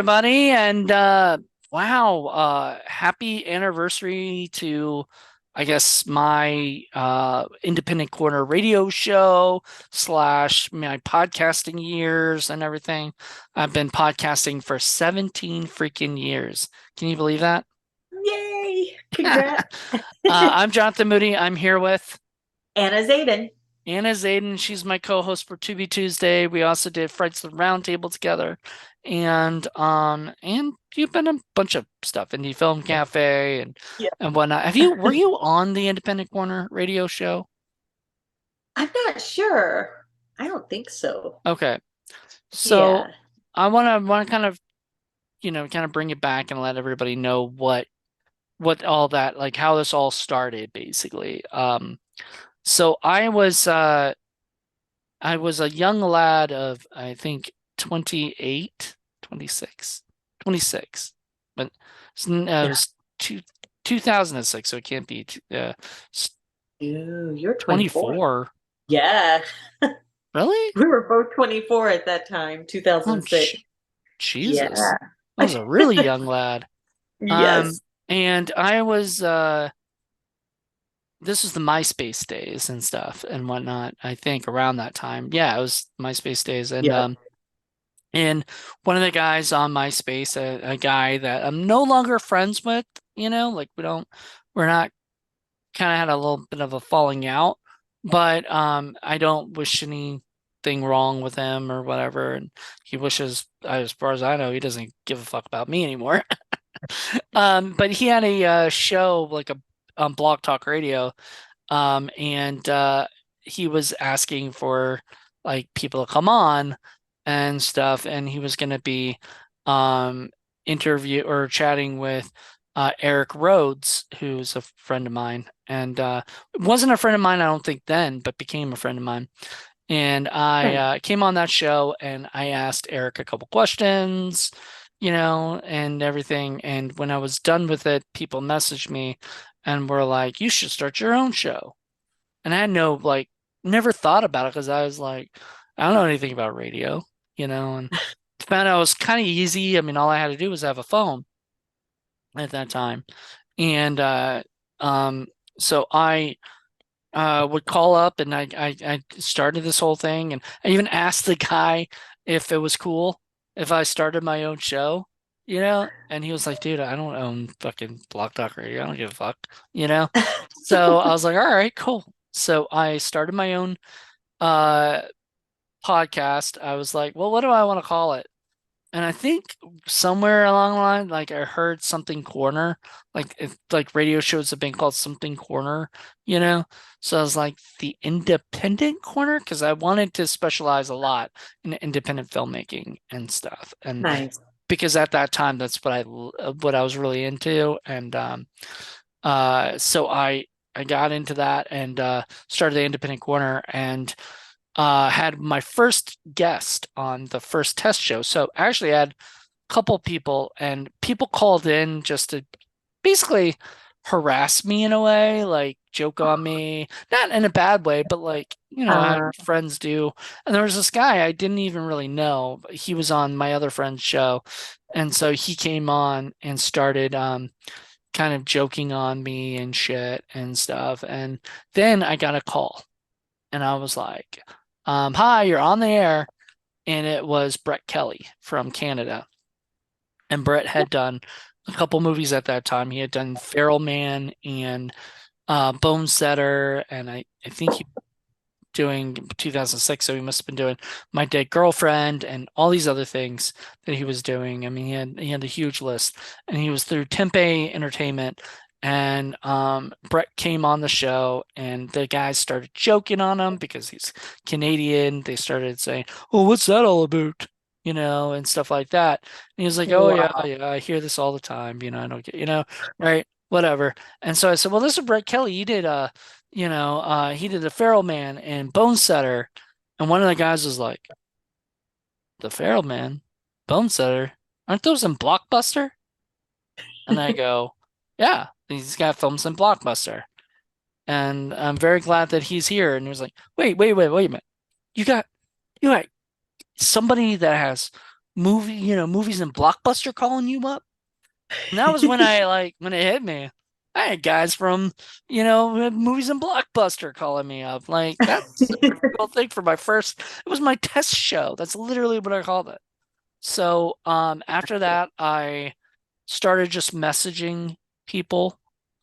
everybody, and wow, happy anniversary to, I guess, my independent corner radio show slash my podcasting years and everything. I've been podcasting for 17 freaking years. Can you believe that? Yay! Congrats. I'm Jonathan Moody. I'm here with Ana Xaden. Ana Xaden. She's my co-host for To Be Tuesday. We also did Frights of the Roundtable together, and you've been a bunch of stuff, Indie Film Cafe Yeah. and whatnot. Were you on the Independent Corner radio show? I'm not sure. I don't think so. Okay, so Yeah. I want to kind of kind of bring it back and let everybody know what all that, like, how this all started basically. So I was a young lad of, I think, 28, 26, 26. But it Yeah. was 2006, so it can't be Ooh, you're 24. 24. Yeah. Really? We were both 24 at that time, Oh, 2006. Jesus. Yeah. I was a really young lad. Um, Yes. and this was the MySpace days and stuff and whatnot, I think around that time. Yeah, it was MySpace days. Yeah. And one of the guys on MySpace, a guy that I'm no longer friends with, like we're not, kind of had a little bit of a falling out, but I don't wish anything wrong with him or whatever. And he wishes, as far as I know, he doesn't give a fuck about me anymore. But he had a show, like a Blog Talk Radio, and he was asking for, like, people to come on and stuff, and he was going to be interview or chatting with Eric Rhodes, who's a friend of mine, and wasn't a friend of mine, I don't think then, but became a friend of mine. And I Right. came on that show and I asked Eric a couple questions, and everything. And when I was done with it, people messaged me and were like, "You should start your own show." And I had no, like, never thought about it because I was like, I don't know anything about radio, and found out it was kind of easy. I mean, all I had to do was have a phone at that time. And um, so I would call up and I started this whole thing. And I even asked the guy if it was cool if I started my own show, and he was like, "Dude, I don't own fucking Block Talk Radio. I don't give a fuck, you know?" So I was like, "All right, cool." So I started my own uh podcast. I was like, "Well, what do I want to call it?" And I think somewhere along the line, like, I heard something corner, like, like radio shows have been called something corner, you know? So I was like, the independent corner, because I wanted to specialize a lot in independent filmmaking and stuff. And Nice. because at that time, that's what I was really into. And so I got into that and started the independent corner, and had my first guest on the first test show. So I actually had a couple people, and people called in just to basically harass me in a way, like joke on me, not in a bad way, but like, how Uh, friends do. And there was this guy I didn't even really know, but he was on my other friend's show. And so he came on and started kind of joking on me and shit and stuff. And then I got a call and I was like, "Hi, you're on the air." And it was Brett Kelly from Canada. And Brett had done a couple movies at that time. He had done Feral Man and Bone Setter, and I think he doing 2006, so he must have been doing My Dead Girlfriend and all these other things that he was doing. I mean, he had a huge list, and he was through Tempe Entertainment. And Brett came on the show, and the guys started joking on him because he's Canadian. They started saying, "Oh, what's that all about?" And stuff like that. And he was like, "Oh yeah, wow. yeah, I hear this all the time. I don't get, right, whatever." And so I said, "Well, this is Brett Kelly. He did the Feral Man and Bone Setter." And one of the guys was like, "The Feral Man, Bone Setter, aren't those in Blockbuster?" And I go, "Yeah, he's got films in Blockbuster." And I'm very glad that he's here. And he was like, "Wait, wait, wait, wait a minute. You got, you got somebody that has movies and Blockbuster calling you up. And that was when when it hit me. I had guys from, movies and Blockbuster calling me up. Like that's a pretty cool thing for my first. It was my test show. That's literally what I called it. So after that, I started just messaging people,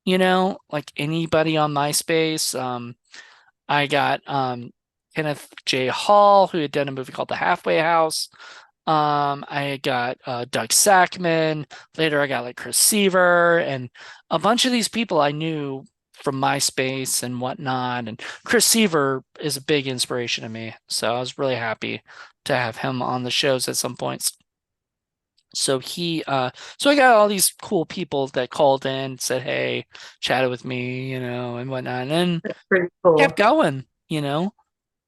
like anybody on MySpace. I got Kenneth J. Hall, who had done a movie called The Halfway House. I got Doug Sackman. Later, I got like Chris Seaver and a bunch of these people I knew from MySpace and whatnot. And Chris Seaver is a big inspiration to me, so I was really happy to have him on the shows at some points. So I got all these cool people that called in, said, "Hey," chatted with me, and whatnot, and then Pretty kept cool. going.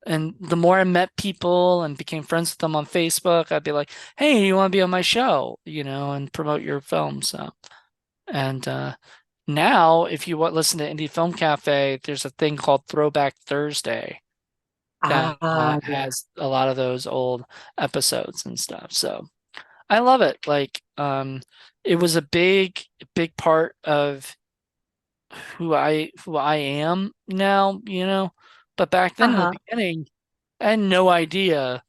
And the more I met people and became friends with them on Facebook, I'd be like, "Hey, you want to be on my show?" And promote your film. So, and now, if you want listen to Indie Film Cafe, there's a thing called Throwback Thursday that Yeah. has a lot of those old episodes and stuff. So I love it. Like, it was a big part of who I am now. But back then in the Uh-huh. beginning, I had no idea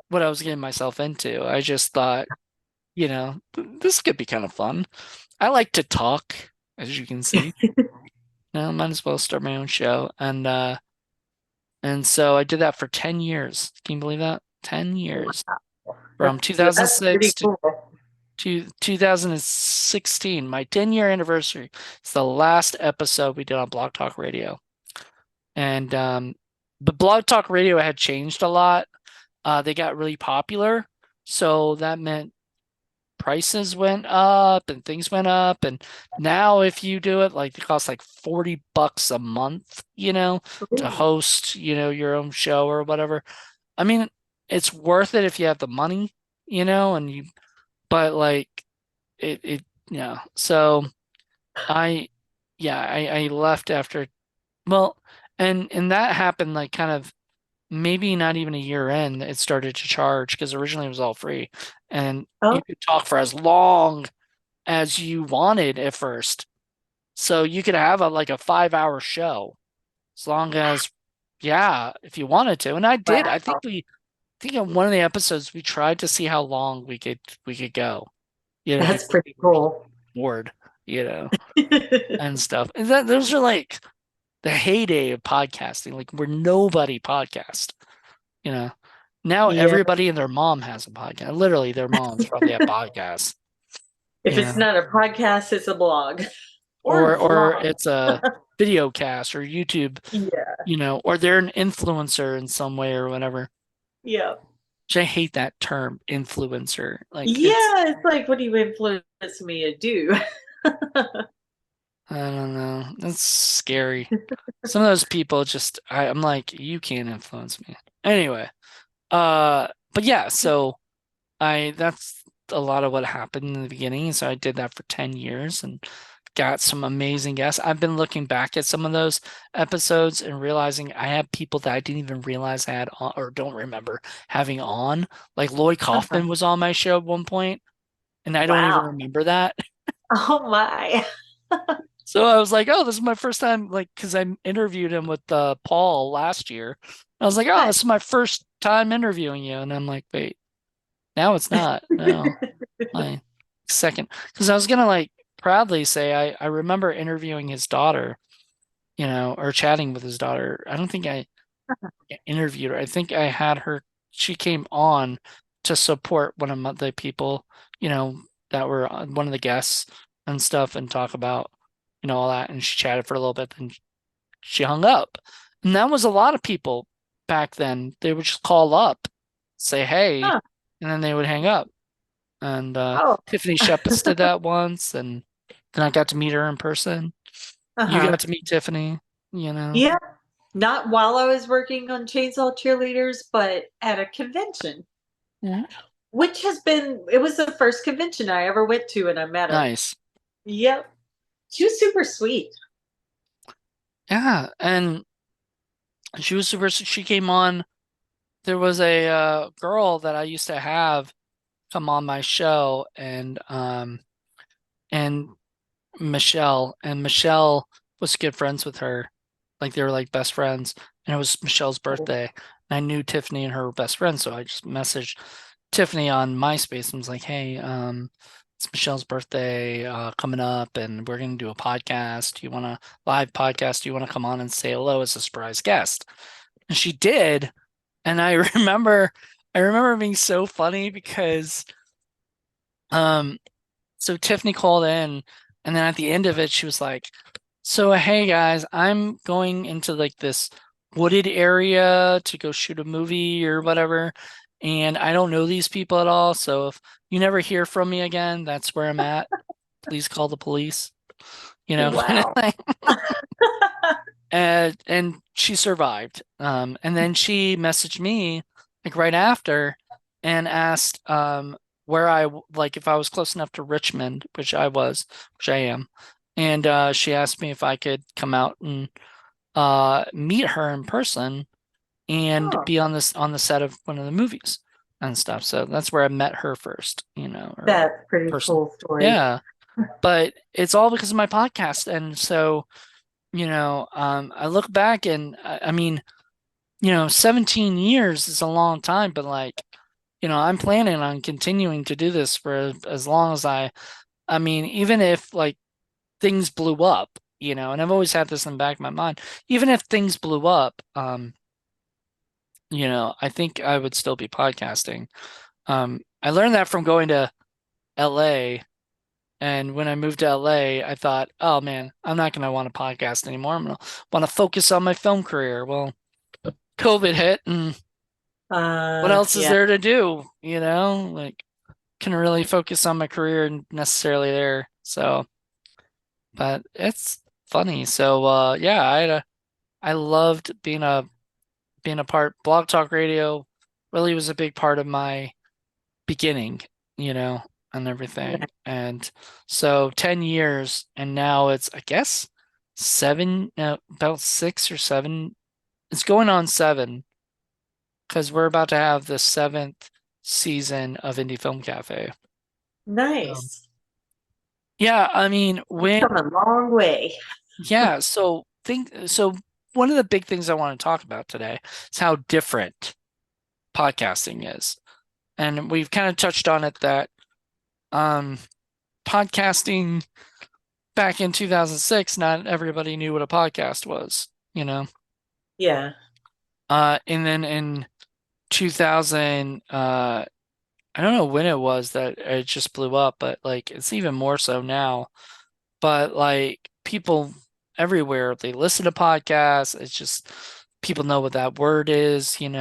what I was getting myself into. I just thought, this could be kind of fun. I like to talk, as you can see. Might as well start my own show. And so I did that for 10 years. Can you believe that? 10 years. From That's pretty 2006 cool. to 2016, my 10-year anniversary. It's the last episode we did on Blog Talk Radio. And but Blog Talk Radio had changed a lot. They got really popular, so that meant prices went up and things went up. And now if you do it, like it costs like $40 a month, to Ooh, host, your own show or whatever. I mean, it's worth it if you have the money, and but like it so I yeah, I left after, well, and that happened like kind of maybe not even a year in, it started to charge because originally it was all free. And you oh, could talk for as long as you wanted at first. So you could have a 5-hour show as long as, yeah, if you wanted to. And I did. wow. I think in one of the episodes we tried to see how long we could go, That's before pretty we were cool. bored, you know, and stuff. And those are like the heyday of podcasting, like where nobody podcast. You know, now Yeah. everybody and their mom has a podcast. Literally, their moms probably have podcasts. If You it's know, not a podcast, it's a blog or or vlog. it's a video cast or YouTube. Yeah. Or they're an influencer in some way or whatever. Yeah. Which I hate that term, influencer. Like it's, Yeah. It's like, what do you influence me to do? I don't know, that's scary. Some of those people just, I'm like, you can't influence me. Anyway, but yeah, so that's a lot of what happened in the beginning. So I did that for 10 years and got some amazing guests. I've been looking back at some of those episodes and realizing I had people that I didn't even realize I had on or don't remember having on. Like Lloyd Uh-huh. Kaufman was on my show at one point, and I don't even Wow. remember that. Oh my. So I was like, oh, this is my first time, like, because I interviewed him with Paul last year. I was like, oh, this is my first time interviewing you. And I'm like, wait, now it's not. No, my second. Because I was gonna like proudly say I remember interviewing his daughter, or chatting with his daughter. I don't think I interviewed her. I think I had her. She came on to support one of the people, you know, that were one of the guests and stuff, and talk about, all that. And she chatted for a little bit, then she hung up. And that was a lot of people back then. They would just call up, say hey, Huh. and then they would hang up. And Oh. Tiffany Shepis did that once, and then I got to meet her in person. You Uh-huh. got to meet Tiffany. Yeah. Not while I was working on Chainsaw Cheerleaders, but at a convention, Yeah. which it was the first convention I ever went to and I met her. Nice. Yep. She was super sweet. Yeah, and she was super. She came on. There was a girl that I used to have. come on my show, and Michelle was good friends with her. Like they were like best friends. And it was Michelle's Oh, birthday. And I knew Tiffany and her were best friends. So I just messaged Tiffany on MySpace and was like, hey, it's Michelle's birthday coming up and we're gonna do a podcast. Do you wanna live podcast? Do you wanna come on and say hello as a surprise guest? And she did. And I remember being so funny because um so Tiffany called in, and then at the end of it, she was like, "So hey guys, I'm going into like this wooded area to go shoot a movie or whatever, and I don't know these people at all. So if you never hear from me again, that's where I'm at. Please call the police, kind of wow. thing." And she survived. And then she messaged me like right after and asked where like if I was close enough to Richmond, which I am. And she asked me if I could come out and meet her in person and Oh, be on the set of one of the movies and stuff. So that's where I met her first, or that's pretty person. cool story. Yeah. But it's all because of my podcast. And so I look back and I mean, 17 years is a long time, but like, I'm planning on continuing to do this for as long as I mean, even if like things blew up, and I've always had this in the back of my mind, even if things blew up, I think I would still be podcasting. I learned that from going to LA. And when I moved to LA, I thought, oh man, I'm not going to want to podcast anymore. I'm going to want to focus on my film career. Well, COVID hit, and what else is Yeah, there to do? Like can really focus on my career necessarily there. So, but it's funny. So, yeah, I loved being a part. Blog Talk Radio really was a big part of my beginning, you know, and everything. yeah, And so 10 years, and now it's, I guess, about 6 or 7. It's going on 7 because we're about to have the 7th season of Indie Film Cafe. Um, nice. yeah, I mean, You've come a long way. yeah, so one of the big things I want to talk about today is how different podcasting is. And we've kind of touched on it that um podcasting back in 2006, not everybody knew what a podcast was, you know. Yeah. And then in 2000, I don't know when it was that it just blew up, but like it's even more so now. But like people everywhere, they listen to podcasts. It's just people know what that word is, and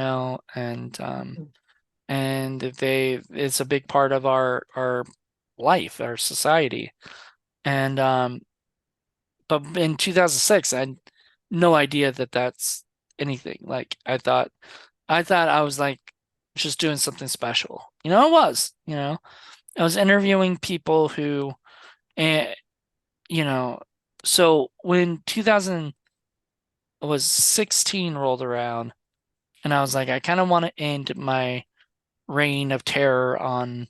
it's a big part of our life, our society. And but in 2006, I had no idea that that's anything. Like I thought I was like just doing something special. It was, I was interviewing people who, and you know, so when 2016 rolled around, and I was like, I kind of want to end my reign of terror on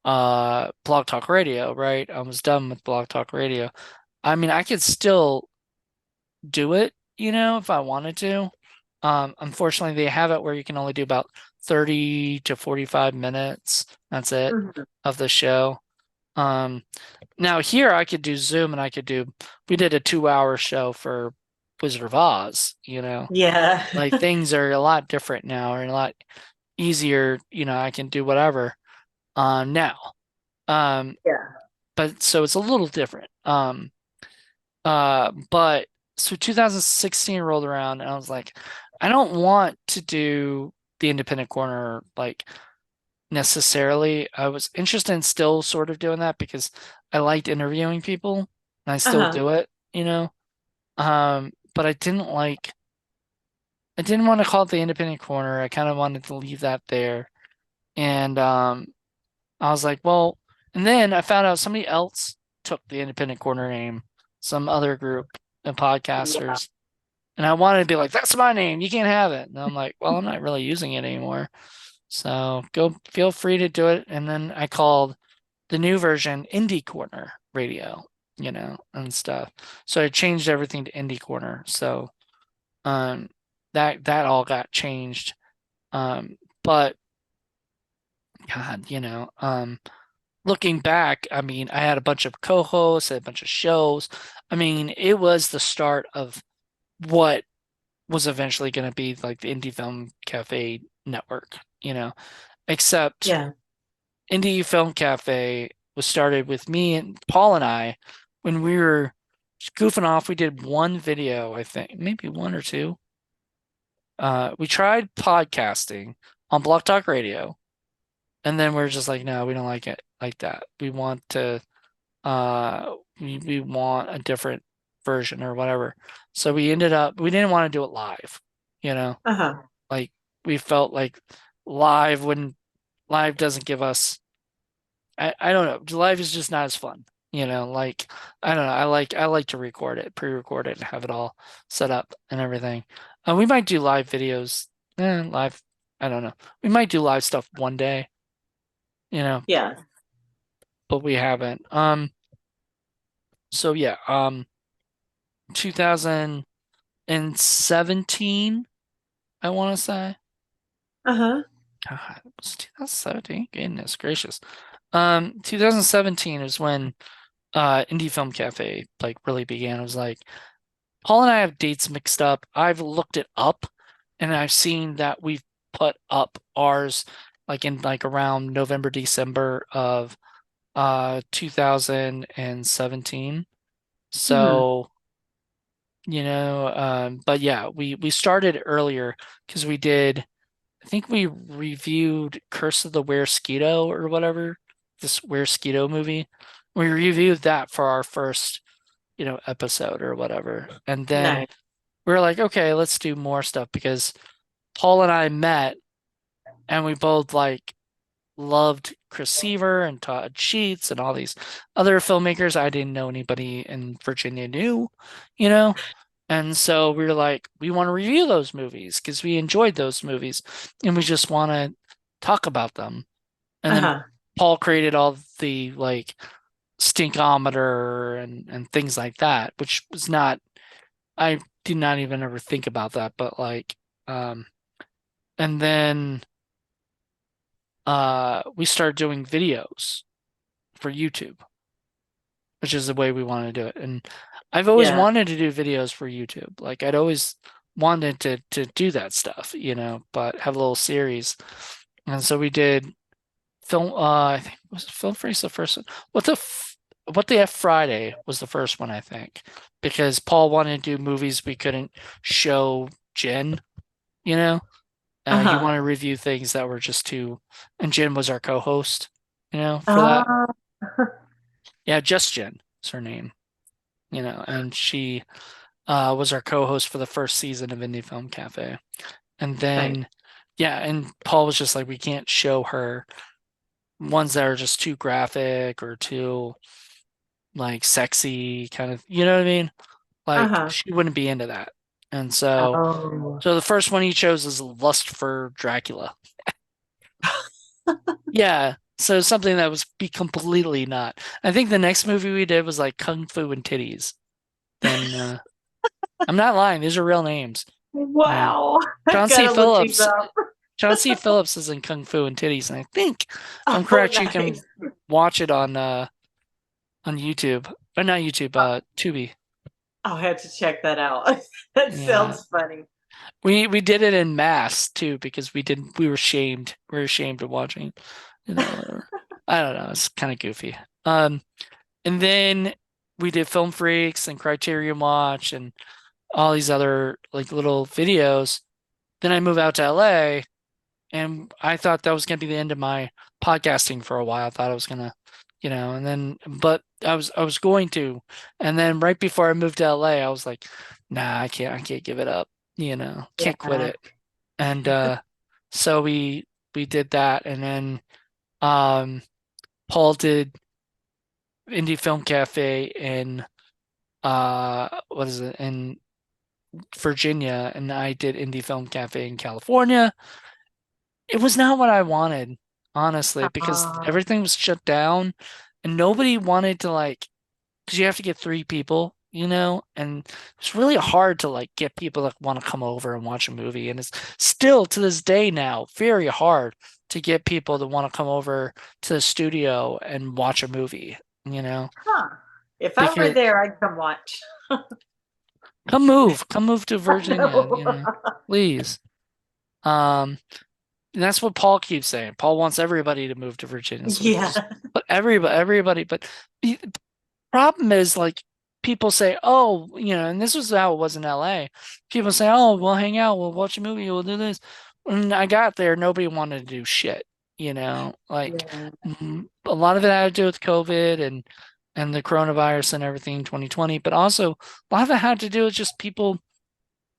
Blog Talk Radio, right? I was done with Blog Talk Radio. I mean, I could still do it, if I wanted to. Unfortunately, they have it where you can only do about 30 to 45 minutes. That's it Mhm. of the show. Um, Now here I could do Zoom and we did a 2-hour show for Wizard of Oz, Yeah. like things are a lot different now and a lot easier, I can do whatever, now. Um, Yeah. but so it's a little different. But so 2016 rolled around and I was like, I don't want to do the independent corner like necessarily. I was interested in still sort of doing that because I liked interviewing people and I still Uh-huh. do it, but I didn't want to call it the independent corner. I kind of wanted to leave that there. And I was like, well, and then I found out somebody else took the independent corner name, some other group of Wow. podcasters. And I wanted to be like, that's my name. You can't have it. And I'm like, well, I'm not really using it anymore. So go feel free to do it. And then I called the new version Indie Corner Radio, and stuff. So I changed everything to Indie Corner. So um that all got changed. But God, looking back, I mean, I had a bunch of co-hosts, I had a bunch of shows. I mean, it was the start of what was eventually going to be like the Indie Film Cafe network, except Yeah. Indie Film Cafe was started with me and Paul and I when we were goofing off. We did one video, I think, maybe one or two. We tried podcasting on Block Talk Radio, and then we're just like, no, we don't like it like that. We want a different version or whatever. So we didn't want to do it live, you know, Uh-huh. like we felt like live wouldn't live doesn't give us I don't know. Live is just not as fun. Like I don't know. I like to record it, pre-record it, and have it all set up and everything. We might do live videos. Live. I don't know. We might do live stuff one day, you know, Yeah. but we haven't. So yeah. 2017, I want to say. Uh-huh. God, it was 2017. Goodness gracious. 2017 is when Indie Film Cafe like really began. It was like Paul and I have dates mixed up. I've looked it up and I've seen that we've put up ours like in like around November, December of 2017. Hmm. So, but yeah, we started earlier because I think we reviewed Curse of the Were-Skeeto or whatever, this Were-Skeeto movie. We reviewed that for our first, episode or whatever. And then Nice. we were like, okay, let's do more stuff because Paul and I met and we both like loved Chris Seaver and Todd Sheets and all these other filmmakers I didn't know anybody in Virginia knew, you know? And so we were like, we want to review those movies because we enjoyed those movies and we just want to talk about them. And then Uh-huh. Paul created all the like stinkometer and things like that, which was not, I did not even ever think about that, but like, um, and then we started doing videos for YouTube, which is the way we want to do it. And I've always Yeah. wanted to do videos for YouTube. Like I'd always wanted to do that stuff, but have a little series. And so we did film I think was Film Freeze the first one. What the F Friday was the first one, I think. Because Paul wanted to do movies we couldn't show Jen, you know? He Uh-huh. wanted to review things that were just too, and Jen was our co-host, for that. Uh, Yeah, just Jen is her name, and she was our co-host for the first season of Indie Film Cafe. And nice. then, yeah, and Paul was just like, we can't show her ones that are just too graphic or too like sexy kind of, you know what I mean? Like Uh-huh. she wouldn't be into that. And so, Oh. so the first one he chose is Lust for Dracula. Yeah, so something that was be completely not. I think the next movie we did was like Kung Fu and Titties. Then I'm not lying; these are real names. Yeah, Wow. I Chauncey gotta look these Phillips. up. Chauncey Phillips is in Kung Fu and Titties, and I think if I'm Oh, correct, you can nice. watch it on YouTube or not YouTube, Tubi. I'll have to check that out. That Yeah, sounds funny. we did it in mass too because we were shamed. We were ashamed of watching, or I don't know. It's kind of goofy. And then we did Film Freaks and Criterion Watch and all these other like little videos. Then I moved out to LA and I thought that was gonna be the end of my podcasting for a while. I thought I was gonna, and then but I was going to. And then right before I moved to LA, I was like, nah, I can't give it up, can't quit Yeah. it. And so we did that and then um Paul did Indie Film Cafe in what is it, in Virginia, and I did Indie Film Cafe in California. it was not what I wanted, honestly, because Uh, everything was shut down and nobody wanted to like, because you have to get three people, and it's really hard to like get people that want to come over and watch a movie. And it's still to this day now very hard to get people to want to come over to the studio and watch a movie, huh. If I were because there, I'd come watch. come move to I Virginia, know. please. Um, And that's what Paul keeps saying. Paul wants everybody to move to Virginia. So we just, Yeah. but everybody, but the problem is like people say, oh, and this was how it was in LA. People say, oh, we'll hang out, we'll watch a movie, we'll do this. When I got there, nobody wanted to do shit, like Yeah. a lot of it had to do with COVID and the coronavirus and everything 2020, but also a lot of it had to do with just people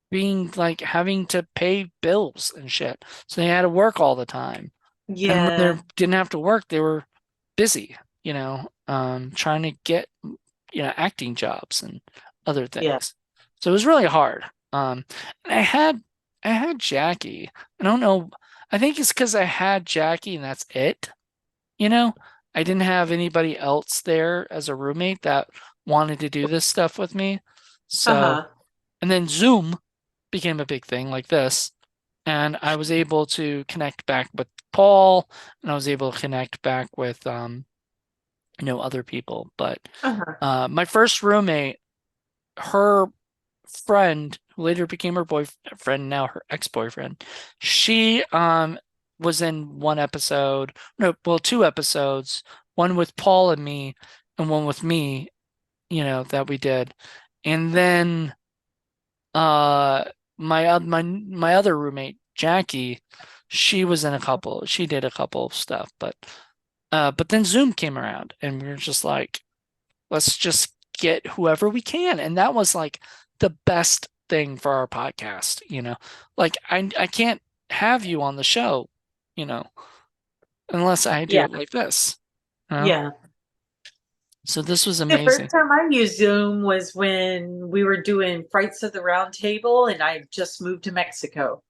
being like having to pay bills and shit. So they had to work all the time. And when they Yeah. didn't have to work, they were busy, trying to get, acting jobs and other Yeah. things. So it was really hard. And I had Jackie. I don't know. I think it's because I had Jackie and that's it. You know, I didn't have anybody else there as a roommate that wanted to do this stuff with me. So, Uh-huh. and then Zoom became a big thing like this. And I was able to connect back with Paul and I was able to connect back with other people. But Uh-huh. my first roommate, her friend, who later became her boyfriend, now her ex-boyfriend, she was in one episode, no, well, two episodes, one with Paul and me, and one with me, that we did. And then my other roommate, Jackie, she did a couple of stuff, but then Zoom came around and we were just like, let's just get whoever we can. And that was like the best thing for our podcast. Like I can't have you on the show, you know, unless I do Yeah. it like this. You know? Yeah. So this was The first amazing. time I used Zoom was when we were doing Frights of the Round Table and I just moved to Mexico.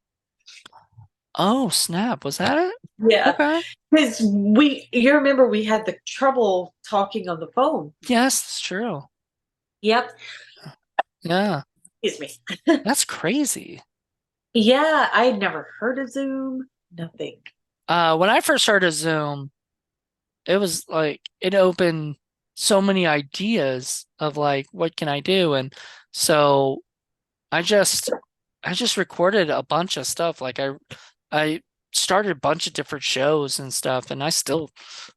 Oh, snap. Was that it? Yeah. Okay. Because you remember we had the trouble talking on the phone. Yes, it's true. Yep. Yeah. Excuse me. That's crazy. Yeah, I had never heard of Zoom. Nothing. When I first heard of Zoom, it was like it opened so many ideas of like what can I do? And so I just I just recorded a bunch of stuff. Like I started a bunch of different shows and stuff, and I still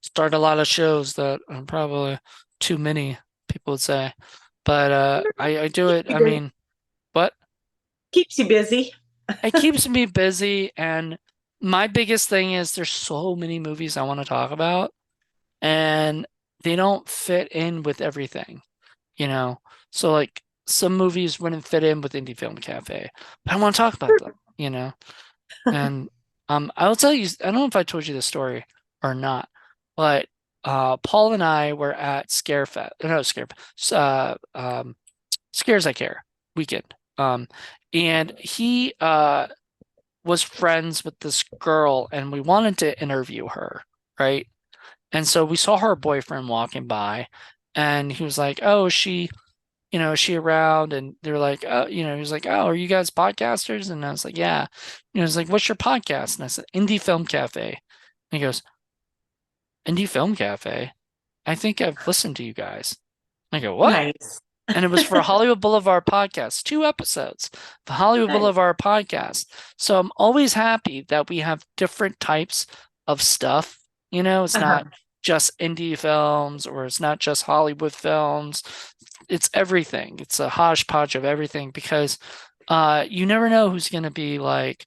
start a lot of shows that are probably too many, people would say. But I do it. I mean, but Keeps you busy. it keeps me busy, and my biggest thing is there's so many movies I want to talk about, and they don't fit in with everything, you know. So like some movies wouldn't fit in with Indie Film Cafe, but I want to talk about them. And I will tell you, I don't know if I told you this story or not, but Paul and I were at Scarefest, no, Scarefest, Scares I Care weekend. And he was friends with this girl, and we wanted to interview her, right? And so we saw her boyfriend walking by, and he was like, "Oh, is she around?" And they were like, he was like, "Oh, are you guys podcasters?" And I was like, "Yeah." And he was like, "What's your podcast?" And I said, "Indie Film Cafe." And he goes, "Indie Film Cafe? I think I've listened to you guys." I go, "What?" Nice. And it was for Hollywood Boulevard podcast, 2 episodes, the Hollywood Nice. Boulevard podcast. So I'm always happy that we have different types of stuff. It's not Uh-huh. just indie films or it's not just Hollywood films. It's everything. It's a hodgepodge of everything because you never know who's going to be like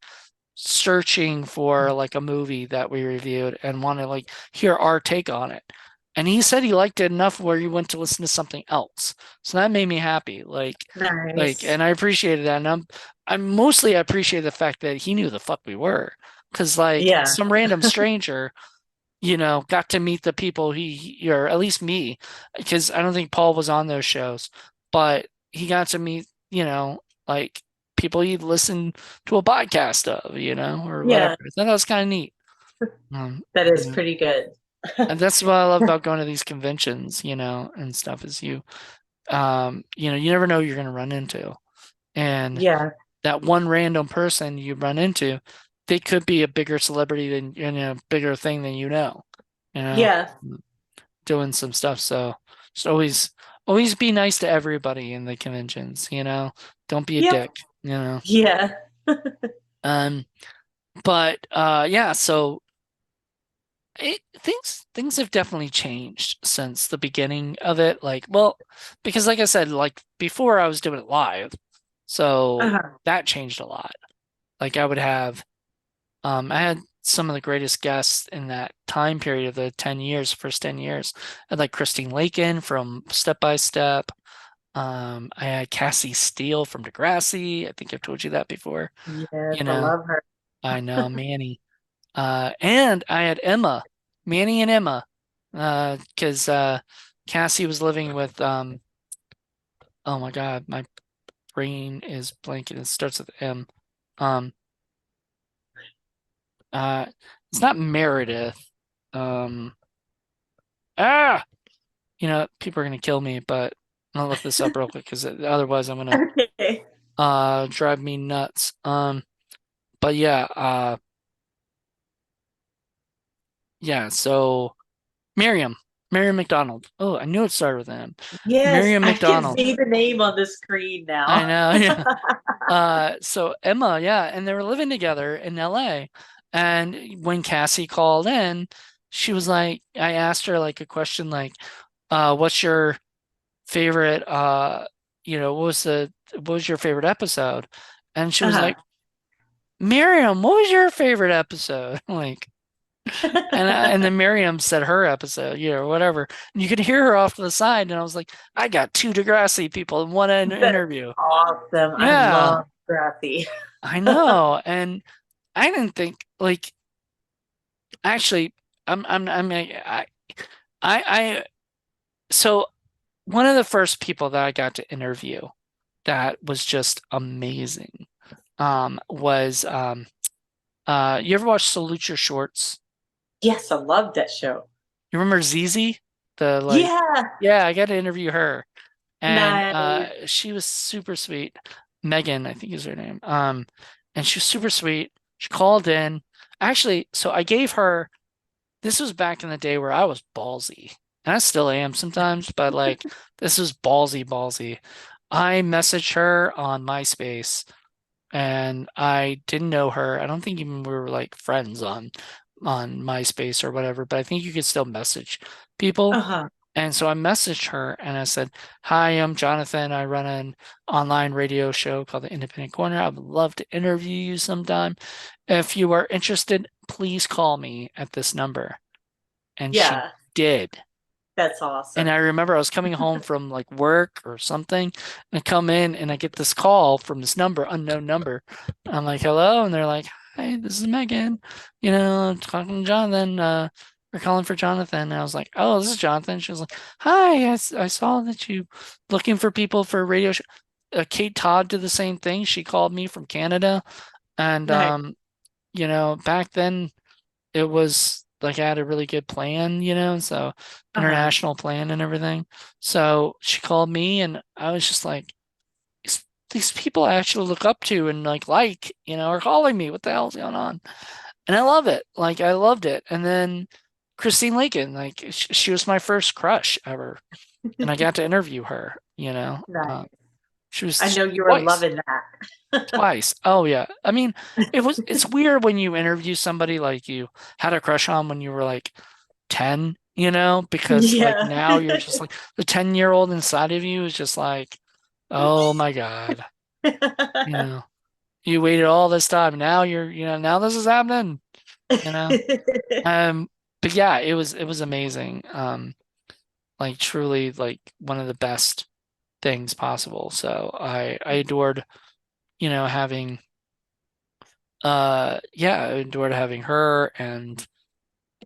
searching for like a movie that we reviewed and want to like hear our take on it. And he said he liked it enough where he went to listen to something else. So that made me happy. Nice. And I appreciated that. And I'm mostly I appreciate the fact that he knew the fuck we were. Cause like Yeah. some random stranger, got to meet the people or at least me, because I don't think Paul was on those shows, but he got to meet, like people you'd listen to a podcast of, or whatever. Yeah, I thought that was kind of neat. Um, that you is know, pretty good. and that's what I love about going to these conventions, and stuff is you never know who you're going to run into. And Yeah, that one random person you run into, they could be a bigger celebrity than, bigger thing than you know, yeah, doing some stuff. So just always be nice to everybody in the conventions, Don't be a yep, dick. yeah. Um, but yeah, so things have definitely changed since the beginning of it. Like, well, because like I said, like before I was doing it live, so Uh-huh. that changed a lot. Like I had some of the greatest guests in that time period of the 10 years, first 10 years. I had like Christine Lakin from Step by Step. I had Cassie Steele from Degrassi. I think I've told you that before. Yes, You I know, love her. I know Manny. And I had Emma, Manny and Emma, because Cassie was living with oh my God, my brain is blanking. It starts with M. Um, uh, it's not Meredith. Um, ah, people are gonna kill me, but I'm gonna look this up real quick because otherwise I'm gonna Okay. drive me nuts. But yeah. So Miriam, Miriam McDonald. Oh, I knew it started with M. Yes, Miriam I can McDonald. see the name on the screen I now. know, yeah. So Emma, yeah, and they were living together in LA. And when Cassie called in, she was like, I asked her like a question like, what's your favorite what was your favorite episode? And she was Uh-huh. like, Miriam, what was your favorite episode? Like, and then Miriam said her episode, whatever. And you could hear her off to the side, and I was like, I got two Degrassi people in one That's interview. awesome. I Yeah, love Scrappy. I know. And I didn't think like actually I so one of the first people that I got to interview that was just amazing was you ever watch Salute Your Shorts? Yes, I love that show. You remember Zizi? The like Yeah, Yeah, I got to interview her. And nice. she was super sweet. Megan, I think is her name. And she was super sweet. She called in. Actually, so I gave her this was back in the day where I was ballsy. And I still am sometimes, but like this was ballsy. I messaged her on MySpace and I didn't know her. I don't think even we were like friends on MySpace or whatever, but I think you could still message people. Uh-huh. And so I messaged her and I said, Hi, I'm Jonathan. I run an online radio show called The Independent Corner. I would love to interview you sometime. If you are interested, please call me at this number. And she Yeah, did. that's And awesome. I remember I was coming home from like work or something, and I come in and I get this call from this number, unknown number. I'm like, hello, and they're like, hi, this is Megan. Talking to Jonathan. We're calling for Jonathan. And I was like, oh, this is Jonathan. She was like, hi, I saw that you looking for people for a radio show. Kate Todd did the same thing. She called me from Canada, and Nice. back then it was like I had a really good plan, so Uh-huh. international plan and everything. So she called me and I was just like, these people I actually look up to and are calling me. What the hell's going on? And I love it. Like I loved it. And then Christine Lakin, like she was my first crush ever. And I got to interview her, Nice. she I was know you were twice. loving that. Twice. Oh yeah. I mean, it's weird when you interview somebody like you had a crush on when you were like 10, because like Yeah. now you're just like the 10-year-old inside of you is just like, oh my God, you know, you waited all this time. Now now this is happening, you know. Um, but yeah, it was amazing. Like truly like one of the best things possible. So I adored, having yeah, I adored having her and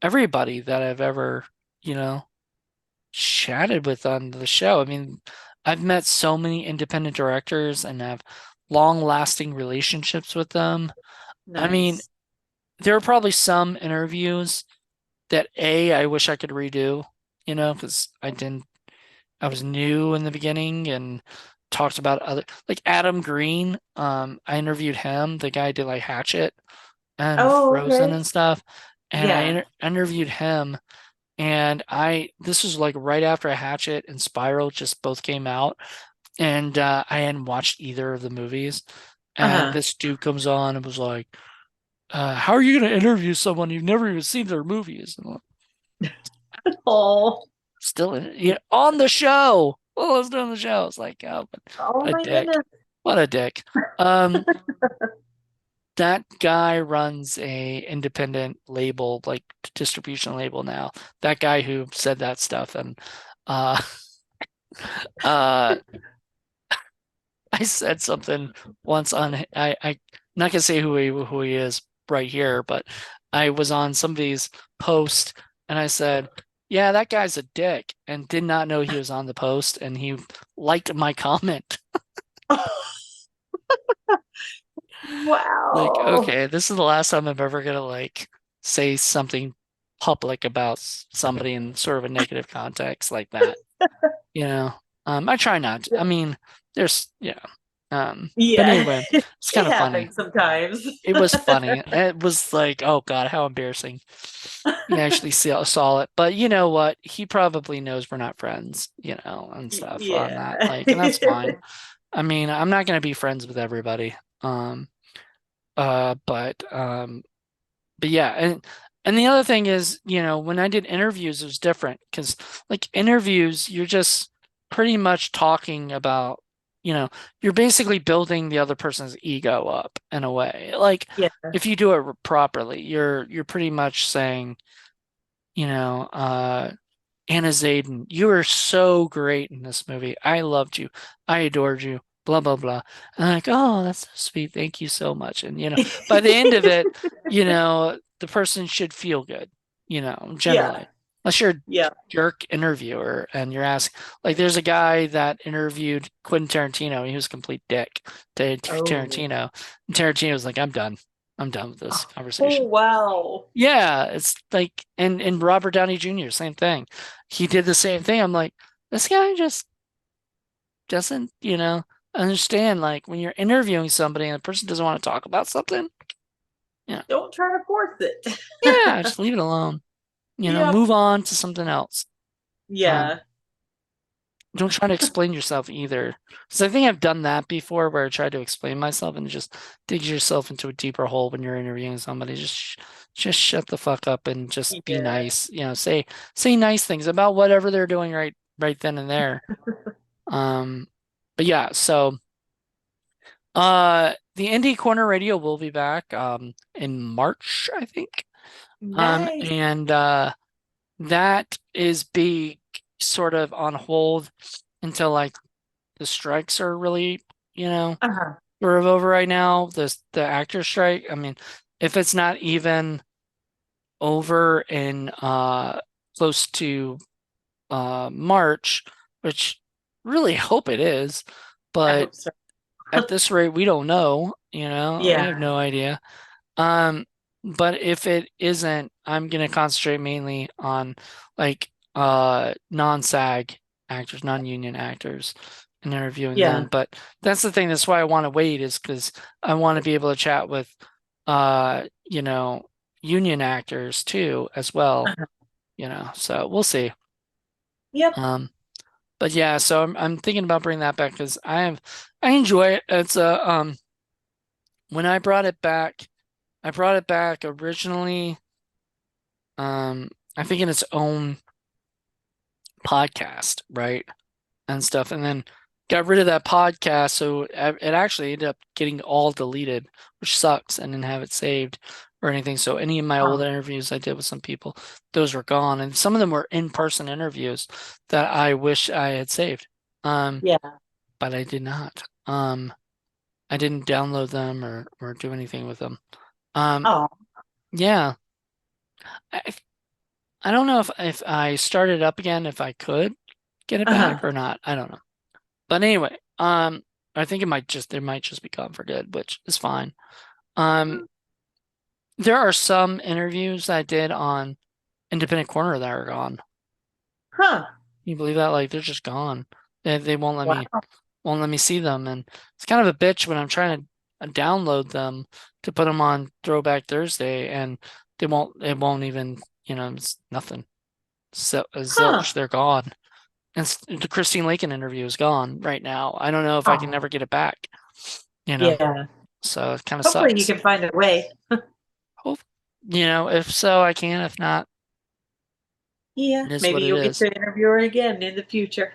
everybody that I've ever, you know, chatted with on the show. I mean, I've met so many independent directors and have long-lasting relationships with them. I mean, Nice. there are probably some interviews that I wish I could redo, because I was new in the beginning and talked about other, like Adam Green. I interviewed him, the guy who did like Hatchet and Oh, Frozen okay. and stuff. And I Yeah. interviewed him, and this was like right after Hatchet and Spiral just both came out, and I hadn't watched either of the movies. And Uh-huh. this dude comes on and was like, "How are you going to interview someone you've never even seen their movies?" And I'm like, Oh, still in it, yeah, on the show. Well, I was doing the show. It's like, oh, oh what a my dick. goodness. What a dick. Um, that guy runs a independent label, like distribution label now. That guy who said that stuff, and uh uh I said something once on I'm not gonna say who he is right here, but I was on somebody's post and I said, "Yeah, that guy's a dick," and did not know he was on the post, and he liked my comment. Like, Wow. okay, this is the last time I'm ever gonna like say something public about somebody in sort of a negative context like that. You know, I try not to. I mean, yeah. But Yeah, anyway, it's kind it of funny. happens sometimes. It was funny. It was like, oh God, how embarrassing. He actually saw it. But you know what? He probably knows we're not friends, and stuff on that. Yeah. Like, and that's fine. I mean, I'm not gonna be friends with everybody. Uh, but um, but yeah, and the other thing is, when I did interviews, it was different because like interviews, you're just pretty much talking about, you're basically building the other person's ego up in a way. Like Yeah. if you do it properly, you're pretty much saying, you know, uh, Ana Xaden, you were so great in this movie. I loved you. I adored you. Blah blah blah. And I'm like, oh, that's so sweet. Thank you so much. And by the end of it, the person should feel good. Yeah. Generally, unless you're a Yeah. jerk interviewer and you're asked, like, there's a guy that interviewed Quentin Tarantino. He was a complete dick to Oh. Tarantino. And Tarantino was like, I'm done. I'm done with this Oh, conversation. wow. Yeah, it's like, and Robert Downey Jr., same thing. He did the same thing. I'm like, this guy just doesn't, understand. Like when you're interviewing somebody and the person doesn't want to talk about something, yeah, Don't try to force it. yeah, just leave it alone. Yep. Move on to something else. Um, Yeah. don't try to explain yourself either. Because I think I've done that before where I tried to explain myself and it just digs yourself into a deeper hole when you're interviewing somebody. Just shut the fuck up and just be Yeah. nice. Say nice things about whatever they're doing right then and there. Um, but yeah, so the Indie Corner Radio will be back in March, I think. Nice. And that is being sort of on hold until like the strikes are really, Uh-huh. sort of over right now. The actor strike. I mean, if it's not even over in close to March, which really hope it is, I but hope so. at this rate, we don't know. We have Yeah. no idea. Um, but if it isn't, I'm gonna concentrate mainly on like non-SAG actors, non-union actors, and interviewing Yeah. them. But that's the thing. That's why I want to wait, is because I want to be able to chat with uh, you know, union actors too as well. Uh-huh. So we'll see. Yep. Um, but yeah, so I'm thinking about bringing that back because I enjoy it. It's a when I brought it back originally. I think in its own podcast, right? And stuff, and then got rid of that podcast. So it actually ended up getting all deleted, which sucks. And didn't have it saved or anything. So any of my old Oh, interviews I did with some people, those were gone. And some of them were in-person interviews that I wish I had saved. Um, yeah. but I did not. I didn't download them or do anything with them. Um, Oh, yeah. I, I don't know if I started up again, if I could get it back uh-huh. or not. I don't know. But anyway, I think it might just be gone for good, which is fine. Um, there are some interviews I did on Independent Corner that are gone. Huh. Can you believe that? Like they're just gone. They Wow. won't let me see them, and it's kind of a bitch when I'm trying to download them to put them on Throwback Thursday, and it won't even, it's nothing. So zilch, Huh. they're gone. And the Christine Lakin interview is gone right now. I don't know if I can Oh, never get it back, you know. yeah. So it kind of Hopefully you sucks. can find a way. Hope, if so, I can. If not, Yeah. it is Maybe what it you'll get is. to interview her again in the future.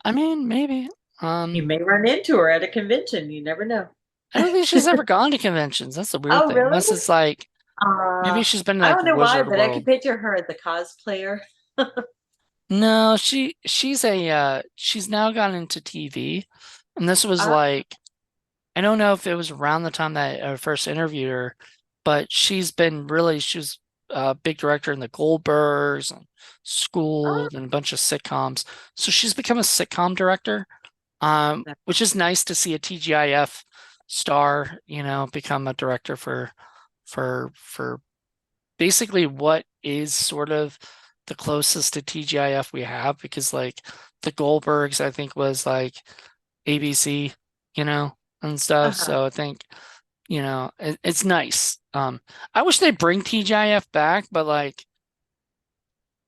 I mean, maybe. You may run into her at a convention. You never know. I don't think she's ever gone to conventions. That's the weird Oh, thing. really? Unless it's like Uh, maybe she's been in I like don't know why, Wizard but I could World. picture her as a cosplayer. No, she's now gone into TV, and this was Ah, like I don't know if it was around the time that I first interviewed her, but she was a big director in the Goldbergs and ah, Schooled and a bunch of sitcoms. So she's become a sitcom director, which is nice to see a TGIF star, become a director for basically what is sort of the closest to TGIF we have, because like the Goldbergs, I think was like ABC, and stuff. uh-huh. So I think, it's nice. I wish they'd bring TGIF back, but like,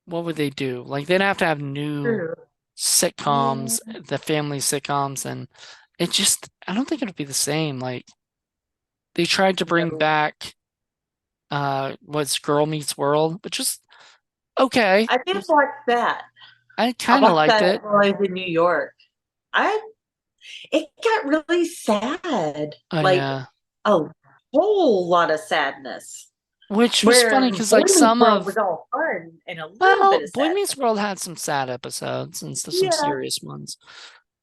what would they do? Like, they'd have to have new True. Yeah. sitcoms, the family sitcoms, and I don't think it would be the same. Like, they tried to bring No. back, what's Girl Meets World, which is okay. I did watch that. I I kind of watched liked that it. while I was in New York. I It got really sad. Oh, Like yeah. a whole lot of sadness. Which was funny Where because, like, Boy Meets some World of, was all fun and a little well, bit of Boy Meets sadness. World had some sad episodes and some Yeah. serious ones.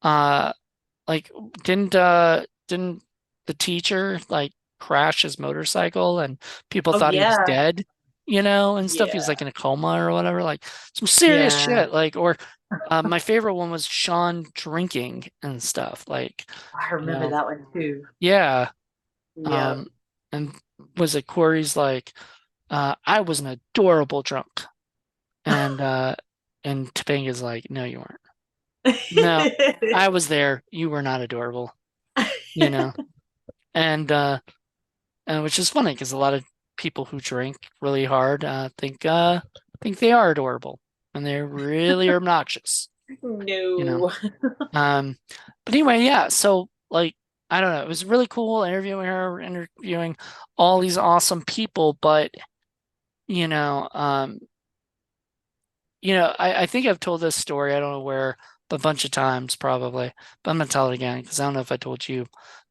Uh, like, didn't the teacher like crash his motorcycle and people Oh thought he was yeah. dead, and stuff. He was Yeah. like in a coma or whatever, like some serious Yeah. shit. Like, or my favorite one was Sean drinking and stuff. Like, I you remember know, that one too. yeah. Yep. Um, and was it Corey's like, I was an adorable drunk. And Topanga's like, no, you weren't. No, I was there. You were not adorable, you know. And which is funny because a lot of people who drink really hard think they are adorable, and they're really obnoxious, you know. No. Um, but anyway, yeah. So like, I don't know. It was really cool interviewing her, interviewing all these awesome people, but you know, um, I think I've told this story, I don't know where, but a bunch of times probably, but I'm gonna tell it again because I don't know if I told you.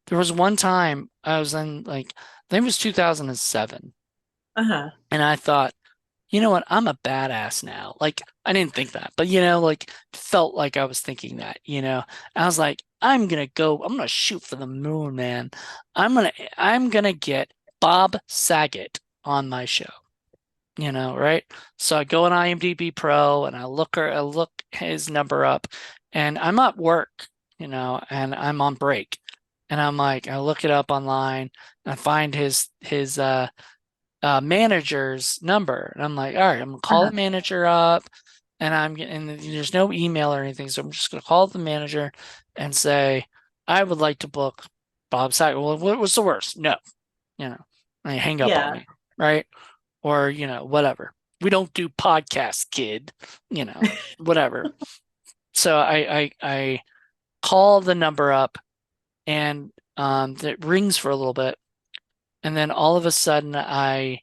There was one time I was in like, I think it was 2007, Uh-huh. and I thought, you know what, I'm a badass now. Like, I didn't think that, but like, felt like I was thinking that, I was like, I'm gonna shoot for the moon, man. I'm gonna get Bob Saget on my show. Right? So I go on IMDb Pro and I look his number up, and I'm at work, and I'm on break. And I'm like, I look it up online and I find his manager's number. And I'm like, all right, I'm gonna call Uh-huh. the manager up, and there's no email or anything, so I'm just gonna call the manager and say, I would like to book Bob Saget. Well, what was the worst? No, you know, and they hang up on Yeah. me, right? Or, whatever. We don't do podcasts, kid, whatever. So I call the number up, and it rings for a little bit, and then all of a sudden I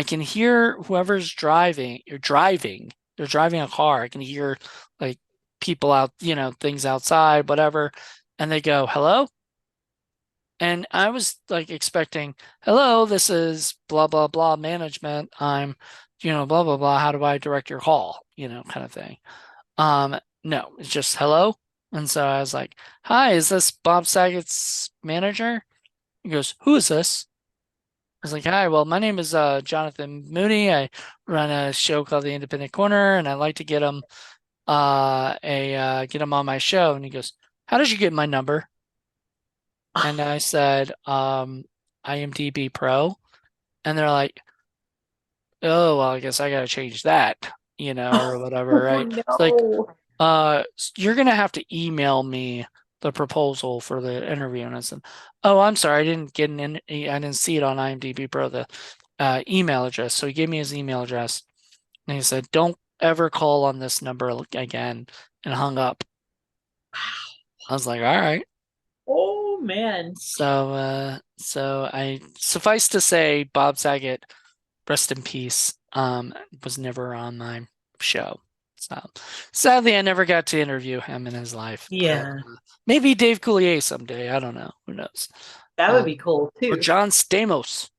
can hear whoever's driving, they're driving a car. I can hear like people out, things outside, whatever, and they go, "Hello?" And I was like expecting, hello, this is blah, blah, blah management. I'm, blah, blah, blah. How do I direct your call? Kind of thing. No, it's just hello. And so I was like, hi, is this Bob Saget's manager? He goes, who is this? I was like, hi, well, my name is Jonathan Moody. I run a show called The Independent Corner, and I like to get him get him on my show. And he goes, how did you get my number? And I said, IMDb Pro. And they're like, oh, well, I guess I gotta change that, or whatever, Oh right? It's like, no. you're gonna have to email me the proposal for the interview. And I said, oh, I'm sorry, I didn't see it on IMDb Pro, the email address. So he gave me his email address, and he said, don't ever call on this number again, and hung up. I was like, all right. Oh man. So I suffice to say, Bob Saget, rest in peace, was never on my show. So sadly, I never got to interview him in his life, but Yeah, maybe Dave Coulier someday. I don't know. Who knows? that would be Um, cool or too. John Stamos.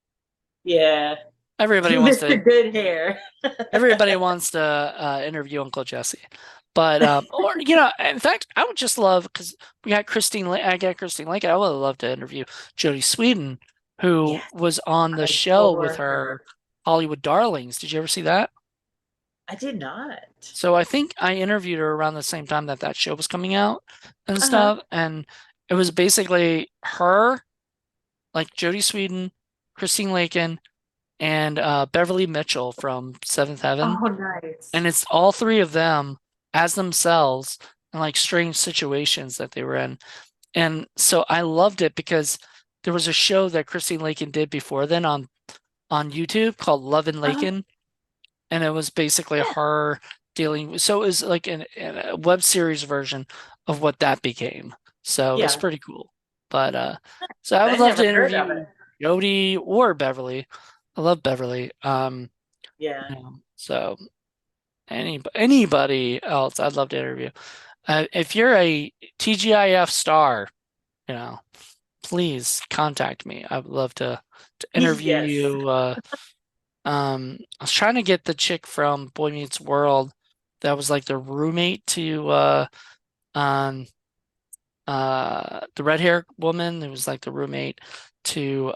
Yeah. Everybody wants Mr. to. Good Hair. Everybody wants to interview Uncle Jesse. But or in fact, I would just love because we got Christine. I got Christine Lake. I would love to interview Jodie Sweden, who Yes, was on the I show with adore her her. Hollywood Darlings. Did you ever see that? I did not. So I think I interviewed her around the same time that that show was coming out and Uh-huh. stuff, and it was basically her, like Jodie Sweden, Christine Lakin, and Beverly Mitchell from Seventh Heaven, Oh, nice. and it's all three of them as themselves in like strange situations that they were in. And so I loved it because there was a show that Christine Lakin did before then on YouTube called Love and Uh-huh. Lakin, and it was basically her dealing with, so it was like a web series version of what that became. So it's Yeah, pretty cool. But so I would I love to never heard of interview it. Jodie or Beverly. I love Beverly. Yeah. So anybody else, I'd love to interview. If you're a TGIF star, you know, please contact me. I would love to interview Yes. you. I was trying to get the chick from Boy Meets World that was like the roommate to um the red hair woman who was like the roommate to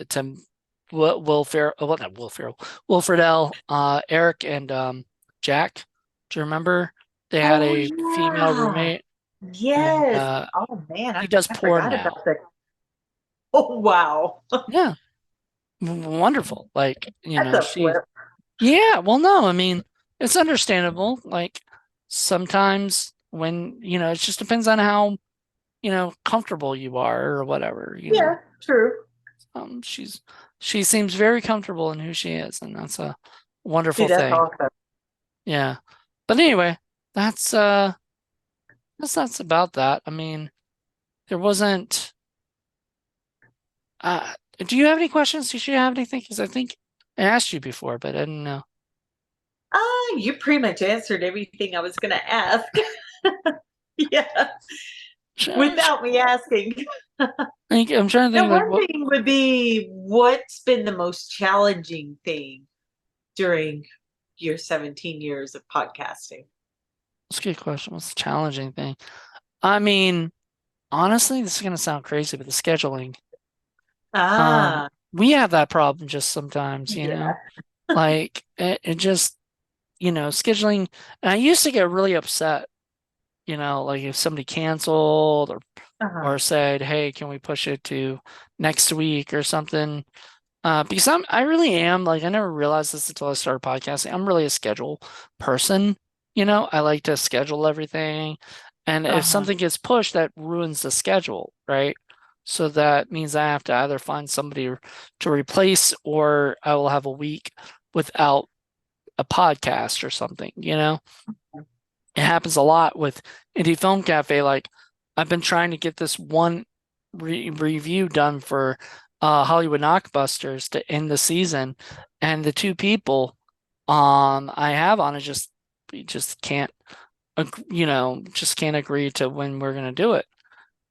to Will Ferrell, well, not Will Ferrell, Will Friedle, Eric and Jack. Do you remember? They had Oh a female yeah. roommate, and Yes. Oh man, he does I porn forgot now. about that. Oh wow. Yeah, wonderful. Like, That's a flip. yeah, well, no, I mean, it's understandable. Like, sometimes when, it just depends on how, comfortable you are or whatever. Yeah, true. Um, she's, she seems very comfortable in who she is, and that's a See, wonderful that's thing. awesome. Yeah. But anyway, that's, that's about that. I mean, there wasn't, uh, do you have any questions? Do you have anything? Because I think I asked you before, but I didn't know. You pretty much answered everything I was gonna ask. Yeah, without me asking. I'm trying to Now, think like one what. thing would be what's been the most challenging thing during your 17 years of podcasting? That's a good question. What's the challenging thing? I mean, honestly, this is gonna sound crazy, but the scheduling. Ah, We have that problem just sometimes, yeah. like it just, scheduling. And I used to get really upset, like if somebody canceled Uh-huh. or said, "Hey, can we push it to next week or something?" Because I really am like I never realized this until I started podcasting. I'm really a schedule person. I like to schedule everything. And if Uh-huh. something gets pushed, that ruins the schedule, right? So that means I have to either find somebody to replace or I will have a week without a podcast or something. It happens a lot with Indie Film Cafe. Like I've been trying to get this one review done for Hollywood Knockbusters to end the season, and the two people I have on it just we just can't just can't agree to when we're gonna do it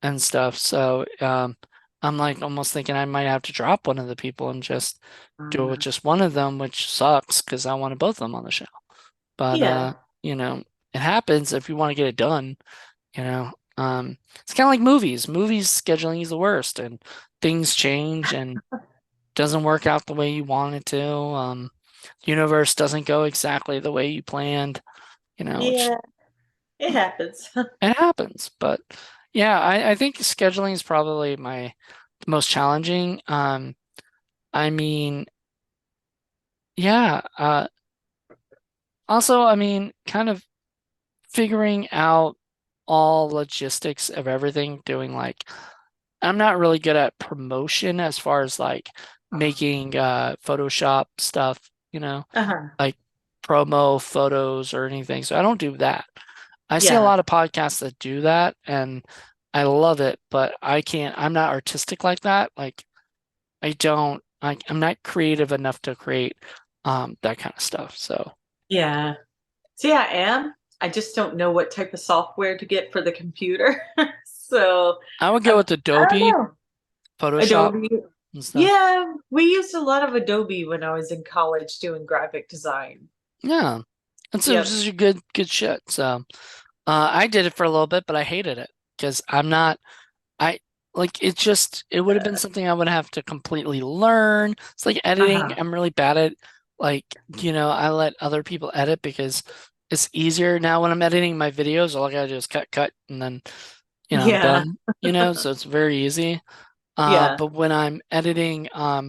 and stuff. So I'm like almost thinking I might have to drop one of the people and just do it with Uh-huh. just one of them, which sucks because I wanted both of them on the show. But Yeah. you know, it happens if you want to get it done, you know. It's kind of like movies. Movies scheduling is the worst, and things change and doesn't work out the way you want it to. The universe doesn't go exactly the way you planned. It's Yeah. It happens. It happens, but yeah, I think scheduling is probably my most challenging. I mean, yeah, also, I mean, kind of figuring out all logistics of everything, doing like I'm not really good at promotion as far as like making Photoshop stuff, Uh-huh. like promo photos or anything. So I don't do that. I see a Yeah. lot of podcasts that do that and I love it, but I can't, I'm not artistic like that. Like I'm not creative enough to create that kind of stuff. So Yeah. See, I am. I just don't know what type of software to get for the computer. So, I would go I with don't Adobe, know. Photoshop Adobe. and stuff. Yeah, we used a lot of Adobe when I was in college doing graphic design. Yeah. This Yep. is good shit. So I did it for a little bit, but I hated it because I like it would have been something I would have to completely learn. It's like editing. Uh-huh. I'm really bad at like, I let other people edit because it's easier now when I'm editing my videos. All I gotta do is cut, and then, I'm Yeah. done, so it's very easy. Yeah. But when I'm editing a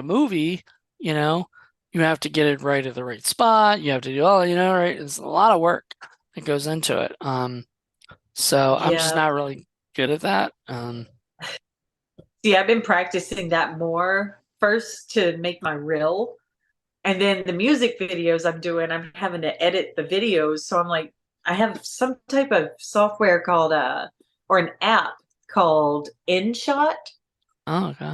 movie, you know, you have to get it right at the right spot. You have to do all, right? It's a lot of work that goes into it. So I'm just Yeah. not really good at that. See, I've been practicing that more first to make my reel. And then the music videos I'm doing, I'm having to edit the videos. So I'm like, I have some type of software called or an app called InShot. Oh, okay.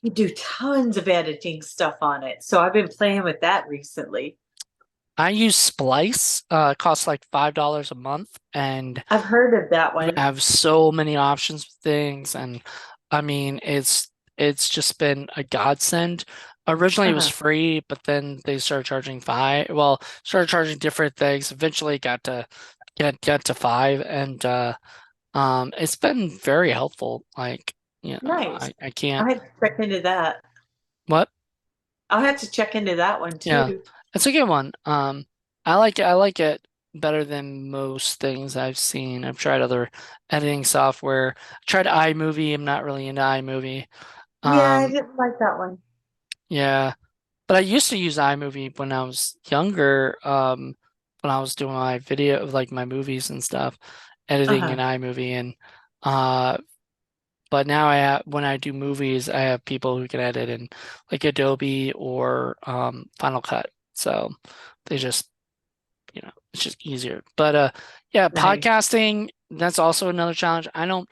You do tons of editing stuff on it. So I've been playing with that recently. I use Splice. It costs like $5 a month, and I've heard of that you one. have so many options for things. And I mean, it's just been a godsend. Originally, it was Uh-huh. free, but then they started charging five. Well, started charging different things. Eventually, it got to five, and it's been very helpful. Like, Nice. I can't. I'll have to check into that. What? I'll have to check into that one Yeah, too. it's a good one. I like it. I like it better than most things I've seen. I've tried other editing software. I tried iMovie. I'm not really into iMovie. Yeah, I Um, didn't like that one. yeah, but I used to use iMovie when I was younger. When I was doing my video, like my movies and stuff, editing in Uh-huh. iMovie, and uh, but now when I do movies, I have people who can edit in like Adobe or Final Cut. So they just it's just easier. But yeah, Nice. podcasting, that's also another challenge. I don't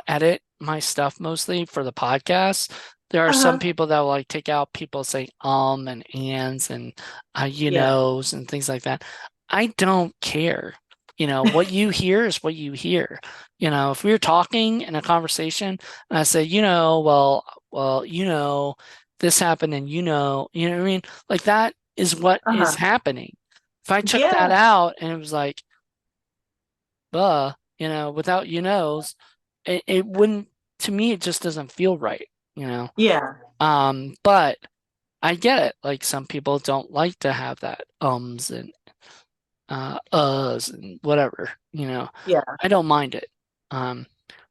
edit my stuff mostly for the podcast. There are some Uh-huh. people that will like take out people saying and ands and Yeah. and things like that. I don't care. What you hear is what you hear. If we're talking in a conversation and I say, well, this happened and you know what I mean? Like that is what is Uh-huh. happening. If I took that Yeah. out and it was like, without it wouldn't, to me, it just doesn't feel right, you know? Yeah. But I get it. Like some people don't like to have that and uhs and whatever, Yeah. I don't mind it. Um,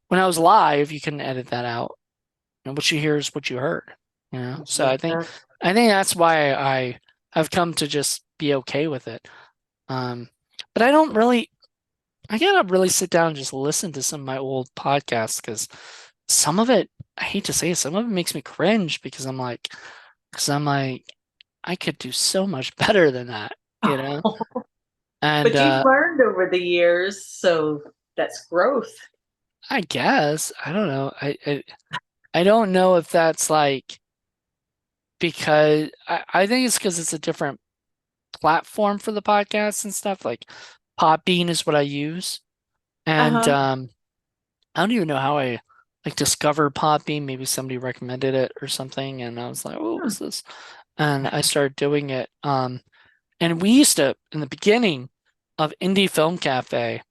when I was live, you can edit that out. And what you hear is what you heard. So I think Yeah. I think that's why I have come to just be okay with it. Um, but I gotta really sit down and just listen to some of my old podcasts because some of it, I hate to say it, some of it makes me cringe because I'm like, I could do so much better than that. And But you've learned over the years, so that's growth. I guess I don't know. I don't know if that's like because I think it's because it's a different platform for the podcast and stuff. Like Podbean is what I use, and Uh-huh. I don't even know how I like discovered Podbean. Maybe somebody recommended it or something, and I was like, "Oh, Hmm. what's this?" And I started doing it. And we used to in the beginning of Indie Film Cafe,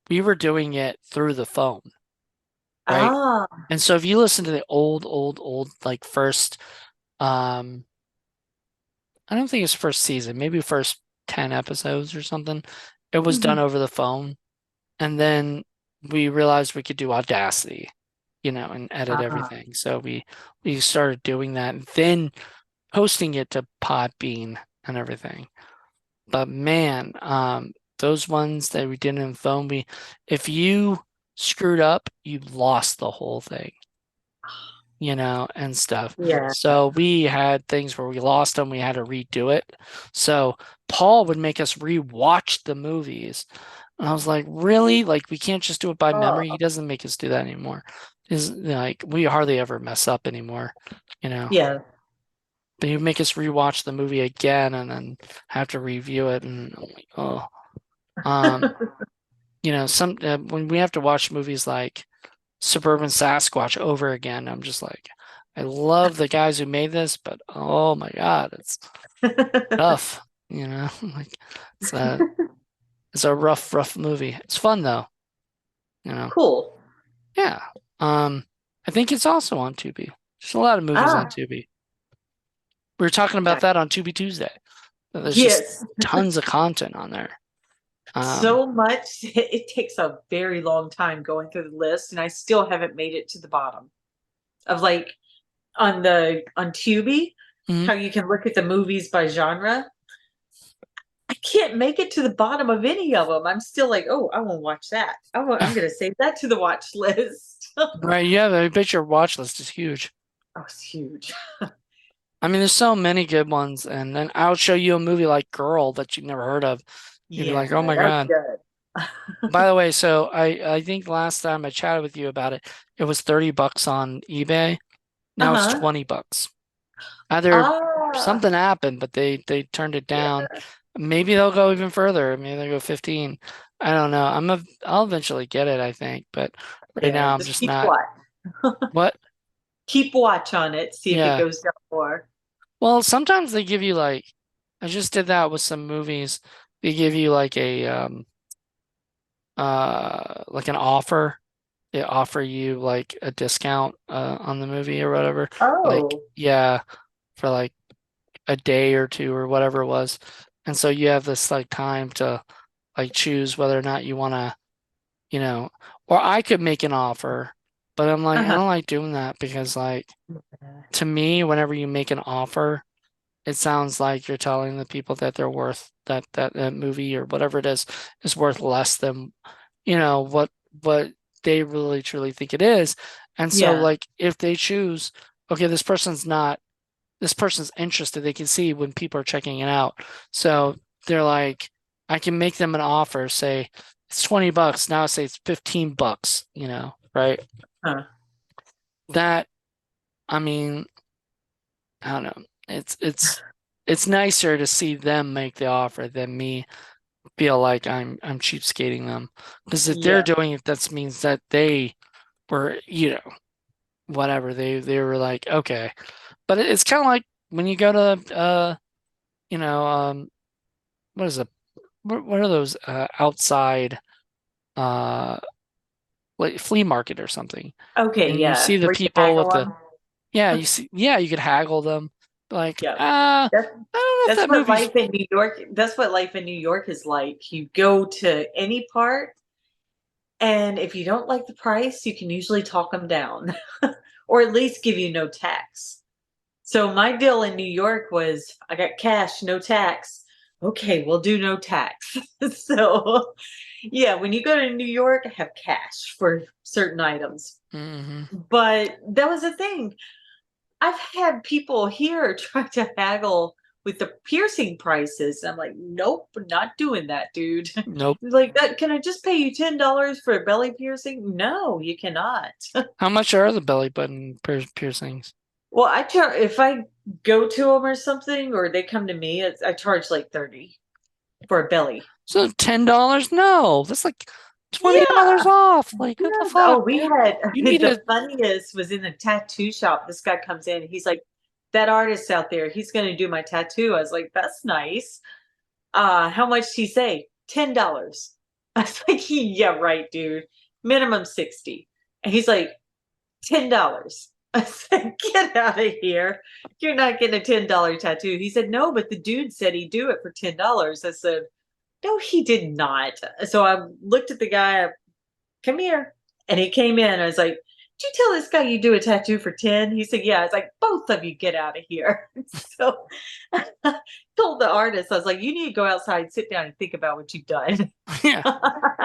we were doing it through the phone, right? Ah. And so if you listen to the old, like first, um, I don't think it's first season, maybe first 10 episodes or something. it was done over the phone. And then we realized we could do Audacity, and edit Uh-huh. everything. So we started doing that and then posting it to Podbean and everything. But man, those ones that we did in phone, if you screwed up, you lost the whole thing, and stuff. Yeah. So we had things where we lost them, we had to redo it. So Paul would make us rewatch the movies. And I was like, really? Like, we can't just do it by memory? He Oh, doesn't make us do that anymore. Is like we hardly ever mess up anymore, you know. yeah. But he would make us rewatch the movie again and then have to review it, and I'm like, oh, um, some when we have to watch movies like Suburban Sasquatch over again, I'm just like, I love the guys who made this, but oh my God, it's tough, like it's a it's a rough movie. It's fun though, you know. Cool. Yeah. I think it's also on Tubi. There's a lot of movies on Ah, Tubi. We were talking about nice. that on Tubi Tuesday. There's just Yes. tons of content on there. Um, So much. It takes a very long time going through the list, and I still haven't made it to the bottom of like on Tubi, mhm. how you can look at the movies by genre. I can't make it to the bottom of any of them. I'm still like, oh, I won't watch that. I'm going to save that to the watch list. Right, yeah, I bet your watch list is huge. Oh, it's huge. I mean, there's so many good ones, and then I'll show you a movie like Girl that you've never heard of. You'd be like, oh Yeah, my that's God. good. By the way, so I think last time I chatted with you about it, it was $30 on eBay. Now it's Uh-huh. $20. Either Ah, something happened, but they turned it down. yeah, Maybe they'll go even further. Maybe they'll go 15. I don't know. I'll eventually get it, I think, but right yeah. now I'm Just just keep not. watch. What? Keep watch on it. See if it Yeah. goes down more. Well, sometimes they give you like I just did that with some movies. They give you like like an offer. They offer you like a discount on the movie or whatever. Like, Oh, yeah, for like a day or two or whatever it was. And so you have this like time to like choose whether or not you want to, you know, or I could make an offer, but I'm like, I uh-huh. don't like doing that because like to me, whenever you make an offer, it sounds like you're telling the people that they're worth that movie or whatever it is worth less than, what they really truly think it is. And so Yeah. like if they choose, okay, this person's interested. They can see when people are checking it out. So they're like, I can make them an offer, say it's $20. Now I say it's $15, right? Huh. That, I mean, I don't know. It's nicer to see them make the offer than me feel like I'm cheapskating them. Because if they're Yeah. doing it, that means that they were, whatever. They were like, okay. But it's kind of like when you go to you know, what is it? What are those outside uh like flea market or something? Okay. And you Yeah. see the Where you people with haggle the them. you could haggle them. Like, Yeah. I That's don't know if that's that what movie's life in New York. That's what life in New York is like. You go to any part, and if you don't like the price, you can usually talk them down, or at least give you no tax. So my deal in New York was I got cash, no tax. Okay, we'll do no tax. So yeah, when you go to New York, have cash for certain items. hmm But that was the thing. I've had people here try to haggle with the piercing prices. I'm like, nope, not doing that, dude. Nope. Like that, can I just pay you $10 for a belly piercing? No, you cannot. How much are the belly button piercings? Well, I charge if I go to them or something, or they come to me. I charge like 30 for a belly. So $10? No, that's like $20 Yeah, off. Like, what the yeah. fuck? Oh, we had You need the to. funniest was in the tattoo shop. This guy comes in. He's like, that artist out there. He's going to do my tattoo. I was like, that's nice. How much did he say? $10. I was like, yeah, right, dude. Minimum 60. And he's like, $10. I said, get out of here. You're not getting a $10 tattoo. He said, no, but the dude said he'd do it for $10. I said, no, he did not. So I looked at the guy, come here. And he came in. I was like, did you tell this guy you do a tattoo for 10? He said, yeah. I was like, both of you get out of here. So I told the artist, I was like, you need to go outside, sit down, and think about what you've done. Yeah.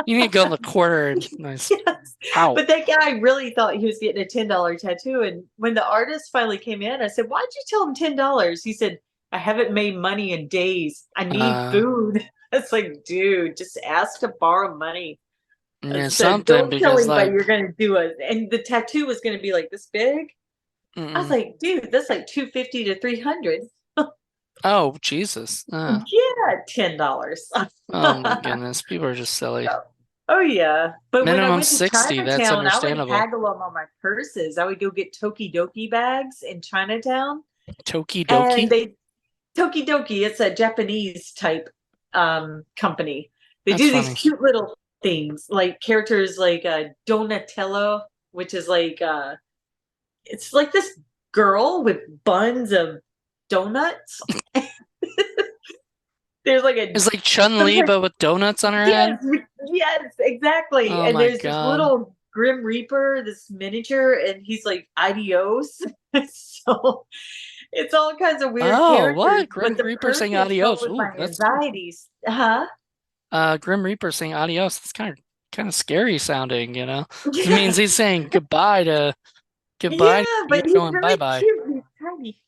You need to go in the corner and nice Yes. out. But that guy really thought he was getting a $10 tattoo. And when the artist finally came in, I said, why'd you tell him $10? He said, I haven't made money in days. I need Uh, food. It's like, dude, just ask to borrow money. yeah, So something don't tell because anybody like, you're going to do it. And the tattoo was going to be like this big. I was mm-mm. like, dude, that's like 250 to 300. Oh, Jesus. Yeah, $10. Oh my goodness. People are just silly. Oh yeah, but when I Minimum went to 60, that's Chinatown, I would understandable. haggle them on my purses. I would go get Tokidoki bags in Chinatown, Toki and Doki? they Tokidoki. It's a Japanese type company. They That's do these funny. cute little things, like characters like Donatello, which is like it's like this girl with buns of donuts. There's like a It's like Chun-Li, sometimes but with donuts on her head. yes, yes, exactly. Oh And my there's this God. little Grim Reaper, this miniature, and he's like adios. So it's all kinds of weird Oh, characters, what? Grim but the Reaper saying purses help adios. with Ooh, my that's anxieties. Huh? Grim Reaper saying adios. That's kind of scary sounding, you know? 'Cause it means Yeah. he's saying goodbye to Yeah, you. but You're he's going really bye-bye. cute. He's tiny.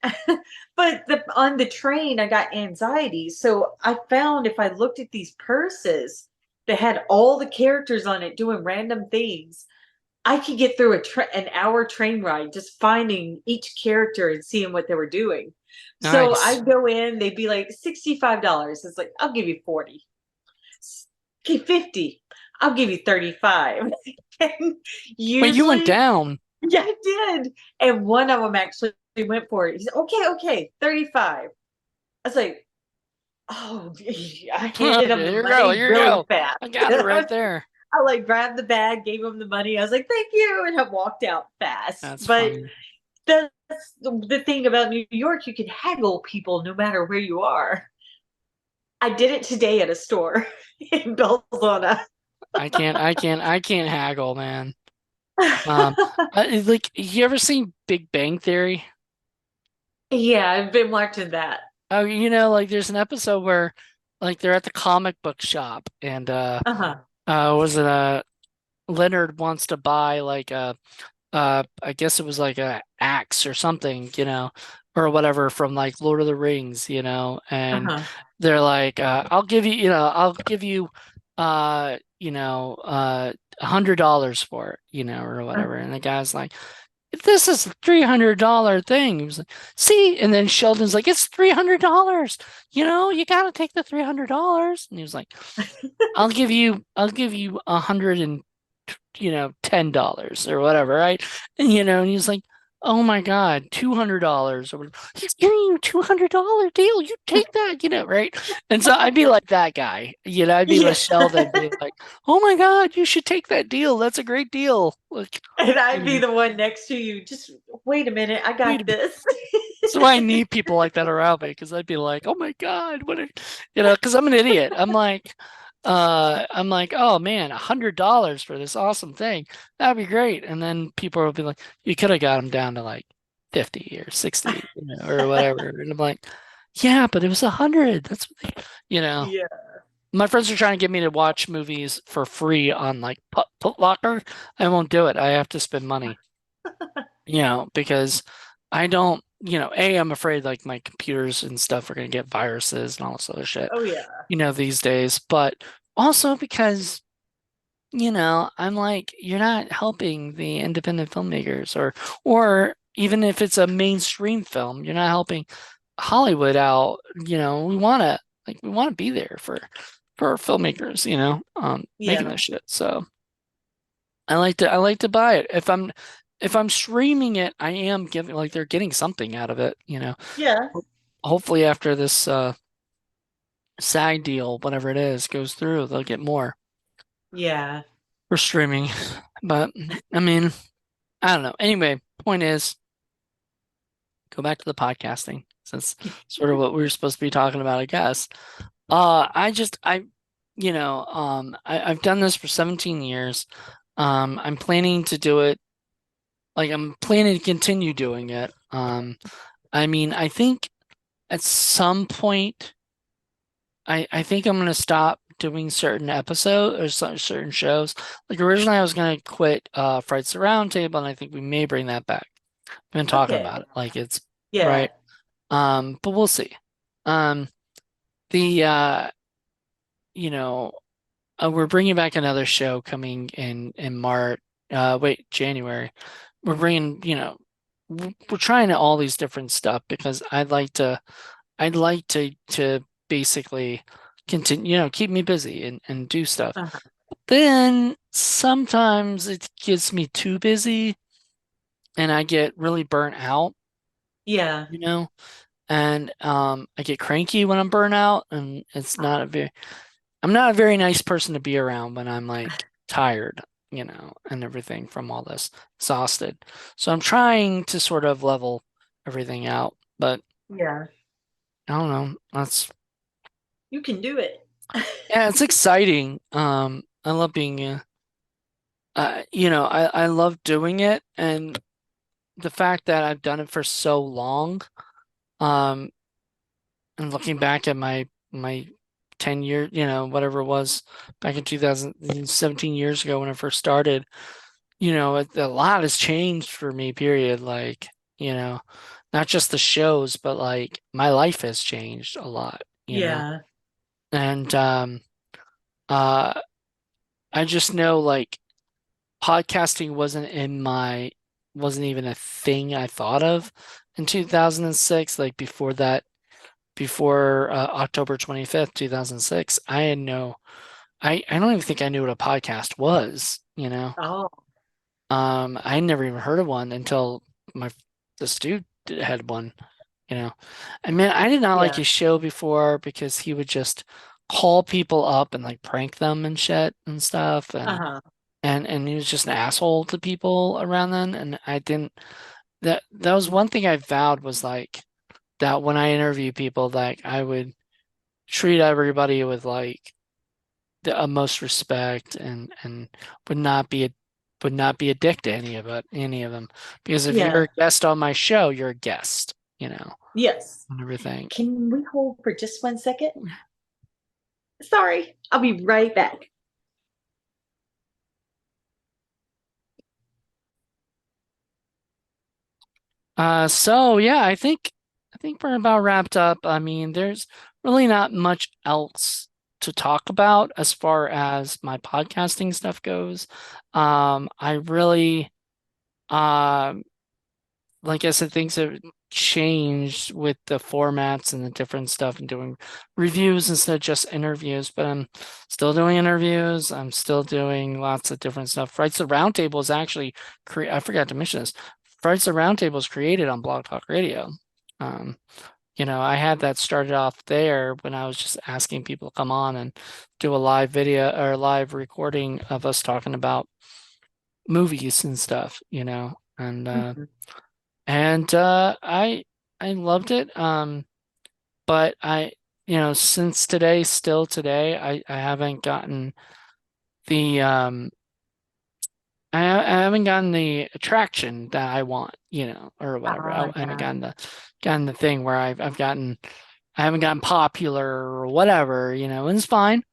But on the train, I got anxiety. So I found if I looked at these purses that had all the characters on it doing random things, I could get through an hour train ride just finding each character and seeing what they were doing. So Nice. I'd go in, they'd be like $65. It's like, I'll give you 40. Okay, 50. I'll give you 35. And Wait, you went usually down. yeah, I did. And one of them actually went for it. He said, okay, okay, 35. I was like, oh, I handed him the Here you go. money Here you really go. fast. I got it right there. I like grabbed the bag, gave him the money. I was like, thank you. And I walked out fast. That's But funny. that's the thing about New York. You can haggle people no matter where you are. I did it today at a store in Belzona. I can't haggle, man. Um, like, you ever seen Big Bang Theory? Yeah, I've been watching that. Oh, like there's an episode where like they're at the comic book shop and Uh-huh. was it Leonard wants to buy like I guess it was like a axe or something, or whatever from like Lord of the Rings, and Uh-huh. they're like, I'll give you $100 for it, or whatever. Uh-huh. And the guy's like, this is a $300 thing. He was like, see, and then Sheldon's like, it's $300. You gotta take the $300. And he was like, I'll give you $110 or whatever, right? And he's like, oh my God, $200 or whatever. He's giving you $200 deal. You take that, right? And so I'd be like that guy, I'd be with Yeah. Sheldon, being like, oh my God, you should take that deal. That's a great deal. Like, And I'd you be know, the one next to you. Just wait a minute. I wait a got minute. this. So I need people like that around me because I'd be like, oh my God, because I'm an idiot. I'm like, oh man, $100 for this awesome thing. That'd be great. And then people will be like, you could have got them down to like 50 or 60, or whatever. And I'm like, yeah, but it was 100. That's what Yeah. my friends are trying to get me to watch movies for free on like Locker. I won't do it. I have to spend money, because I don't, I'm afraid like my computers and stuff are going to get viruses and all this other shit, Oh yeah. these days. But also because, I'm like, you're not helping the independent filmmakers, or even if it's a mainstream film, you're not helping Hollywood out. We want to be there for filmmakers, making Yeah. this shit. So I like to buy it. If I'm streaming it, I am giving like they're getting something out of it. Yeah. Hopefully after this SAG deal, whatever it is, goes through, they'll get more Yeah. for streaming. But I mean, I don't know. Anyway, point is, go back to the podcasting since sort of what we were supposed to be talking about, I guess. I I've done this for 17 years. I'm planning to do it, like I'm planning to continue doing it. I mean, I think at some point, I think I'm gonna stop doing certain episodes or certain shows. Like originally, I was gonna quit Frights the Round Table, and I think we may bring that back. Been talking Okay. about it, like it's Yeah. right. But we'll see. Um, the you know, we're bringing back another show coming in March. January. We're bringing, we're trying all these different stuff because I'd like to basically continue, keep me busy and do stuff. Uh-huh. Then sometimes it gets me too busy and I get really burnt out, Yeah. you know, and I get cranky when I'm burnt out, and I'm not a very nice person to be around when I'm like tired, and everything from all this, exhausted. So I'm trying to sort of level everything out, but Yeah. I don't know. That's You can do it. Yeah, it's exciting. I love being, I love doing it, and the fact that I've done it for so long, um, and looking back at my 10 year, whatever it was back in 2017 years ago when I first started, a lot has changed for me, period. Like, you know, not just the shows, but like my life has changed a lot, Yeah. and uh, I just know like podcasting wasn't even a thing I thought of in 2006. Like before that, before October 25th, 2006, I don't even think I knew what a podcast was, Oh, I never even heard of one until my this dude had one, you know. I mean, I did not like yeah. his show before because he would just call people up and like prank them and shit and stuff, and Uh-huh. and he was just an asshole to people around then, and I didn't that was one thing I vowed, was like that when I interview people, like I would treat everybody with like the utmost respect, and would not be a would not be a dick to any of them, because if you're Yeah. a guest on my show, you're a guest, Yes. and everything. Can we hold for just 1 second? Sorry. I'll be right back. So yeah, I think we're about wrapped up. I mean, there's really not much else to talk about as far as my podcasting stuff goes. I really, um, like I said, things have changed with the formats and the different stuff, and doing reviews instead of just interviews. But I'm still doing interviews. I'm still doing lots of different stuff. Frights the Roundtable is actually I forgot to mention this. Frights the Roundtable is created on Blog Talk Radio. Um, I had that started off there when I was just asking people to come on and do a live video or live recording of us talking about movies and stuff, and Mhm. I loved it. But since today, still today, I haven't gotten the I haven't gotten the attraction that I want, or whatever. I haven't Yeah. gotten the thing where I haven't gotten popular or whatever, and it's fine,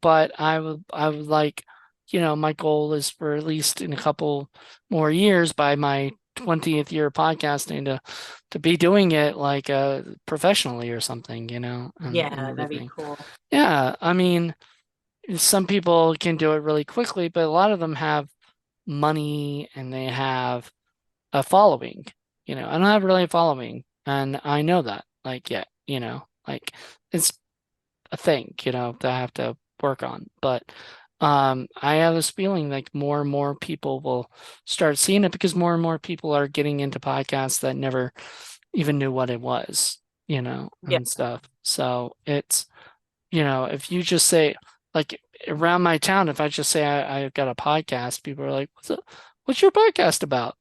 but I would like, my goal is for at least in a couple more years, by my 20th year of podcasting, to be doing it like professionally or something, and Yeah, that'd be everything. cool. Yeah, I mean, some people can do it really quickly, but a lot of them have money and they have a following. I don't have really a following, and I know that. Like, yeah, like it's a thing, that I have to work on. But I have this feeling like more and more people will start seeing it, because more and more people are getting into podcasts that never even knew what it was, Yeah. and stuff. So it's, if you just say, like, around my town, if I just say I've got a podcast, people are like, what's your podcast about?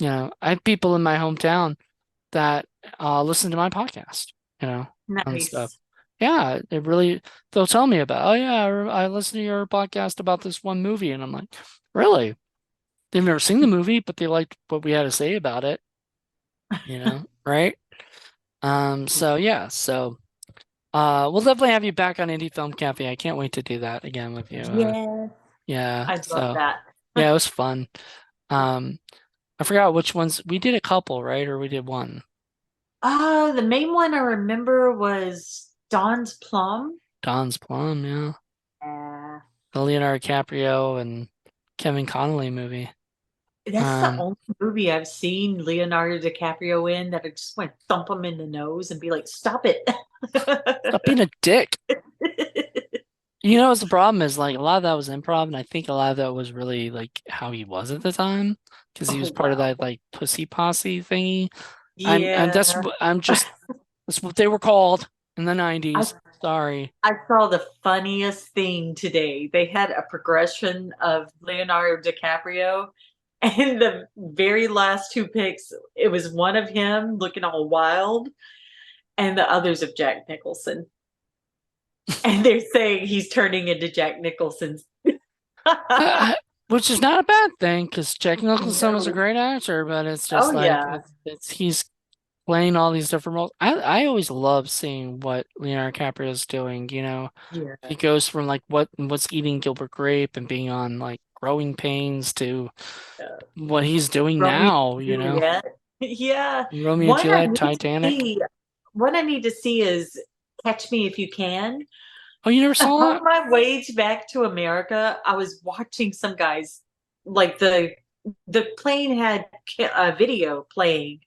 I have people in my hometown that listen to my podcast, and stuff. Nice. yeah, it really, they'll tell me about, oh yeah, I listened to your podcast about this one movie, and I'm like, really? They've never seen the movie, but they liked what we had to say about it, right? So yeah, so we'll definitely have you back on Indie Film Cafe. I can't wait to do that again with you. Yeah, Yeah, I'd love so that. yeah, it was fun. Um, I forgot which ones we did a couple, right? Or we did one. The main one I remember was Dawn's Plum. Don's Plum, yeah. Yeah. The Leonardo DiCaprio and Kevin Connolly movie. That's the Um, only movie I've seen Leonardo DiCaprio in that I just want to thump him in the nose and be like, "Stop it!" Stop being a dick. What's the problem is like a lot of that was improv, and I think a lot of that was really like how he was at the time, because he Oh was part of wow. that like pussy posse thingy. I'm that's Yeah. I'm just that's what they were called in the I 90s. Sorry. I saw the funniest thing today. They had a progression of Leonardo DiCaprio, and the very last two pics, it was one of him looking all wild, and the others of Jack Nicholson. And they're saying he's turning into Jack Nicholson's. I, which is not a bad thing because Jack Nicholson was a No. great actor, but it's Oh just like yeah. it's he's playing all these different roles. I always love seeing what Leonardo DiCaprio is doing. Yeah. He goes from like what's eating Gilbert Grape and being on like Growing Pains to Yeah. what he's doing Romeo now. and Juliet. Yeah. Romeo and One I Juliet, need to Titanic. see. One I need to see is Catch Me If You Can. Oh, you never saw On that? my way back to America, I was watching some guys like the plane had a video playing,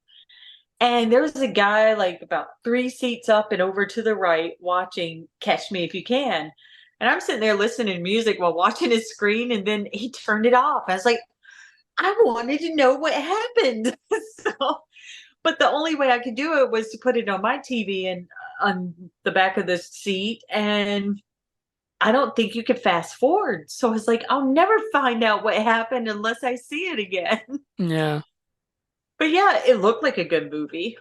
and there was a guy like about three seats up and over to the right watching Catch Me If You Can. And I'm sitting there listening to music while watching his screen, and then he turned it off. I was like, I wanted to know what happened. So, but the only way I could do it was to put it on my TV and on the back of the seat. And I don't think you could fast forward. So I was like, I'll never find out what happened unless I see it again. Yeah, But yeah, it looked like a good movie.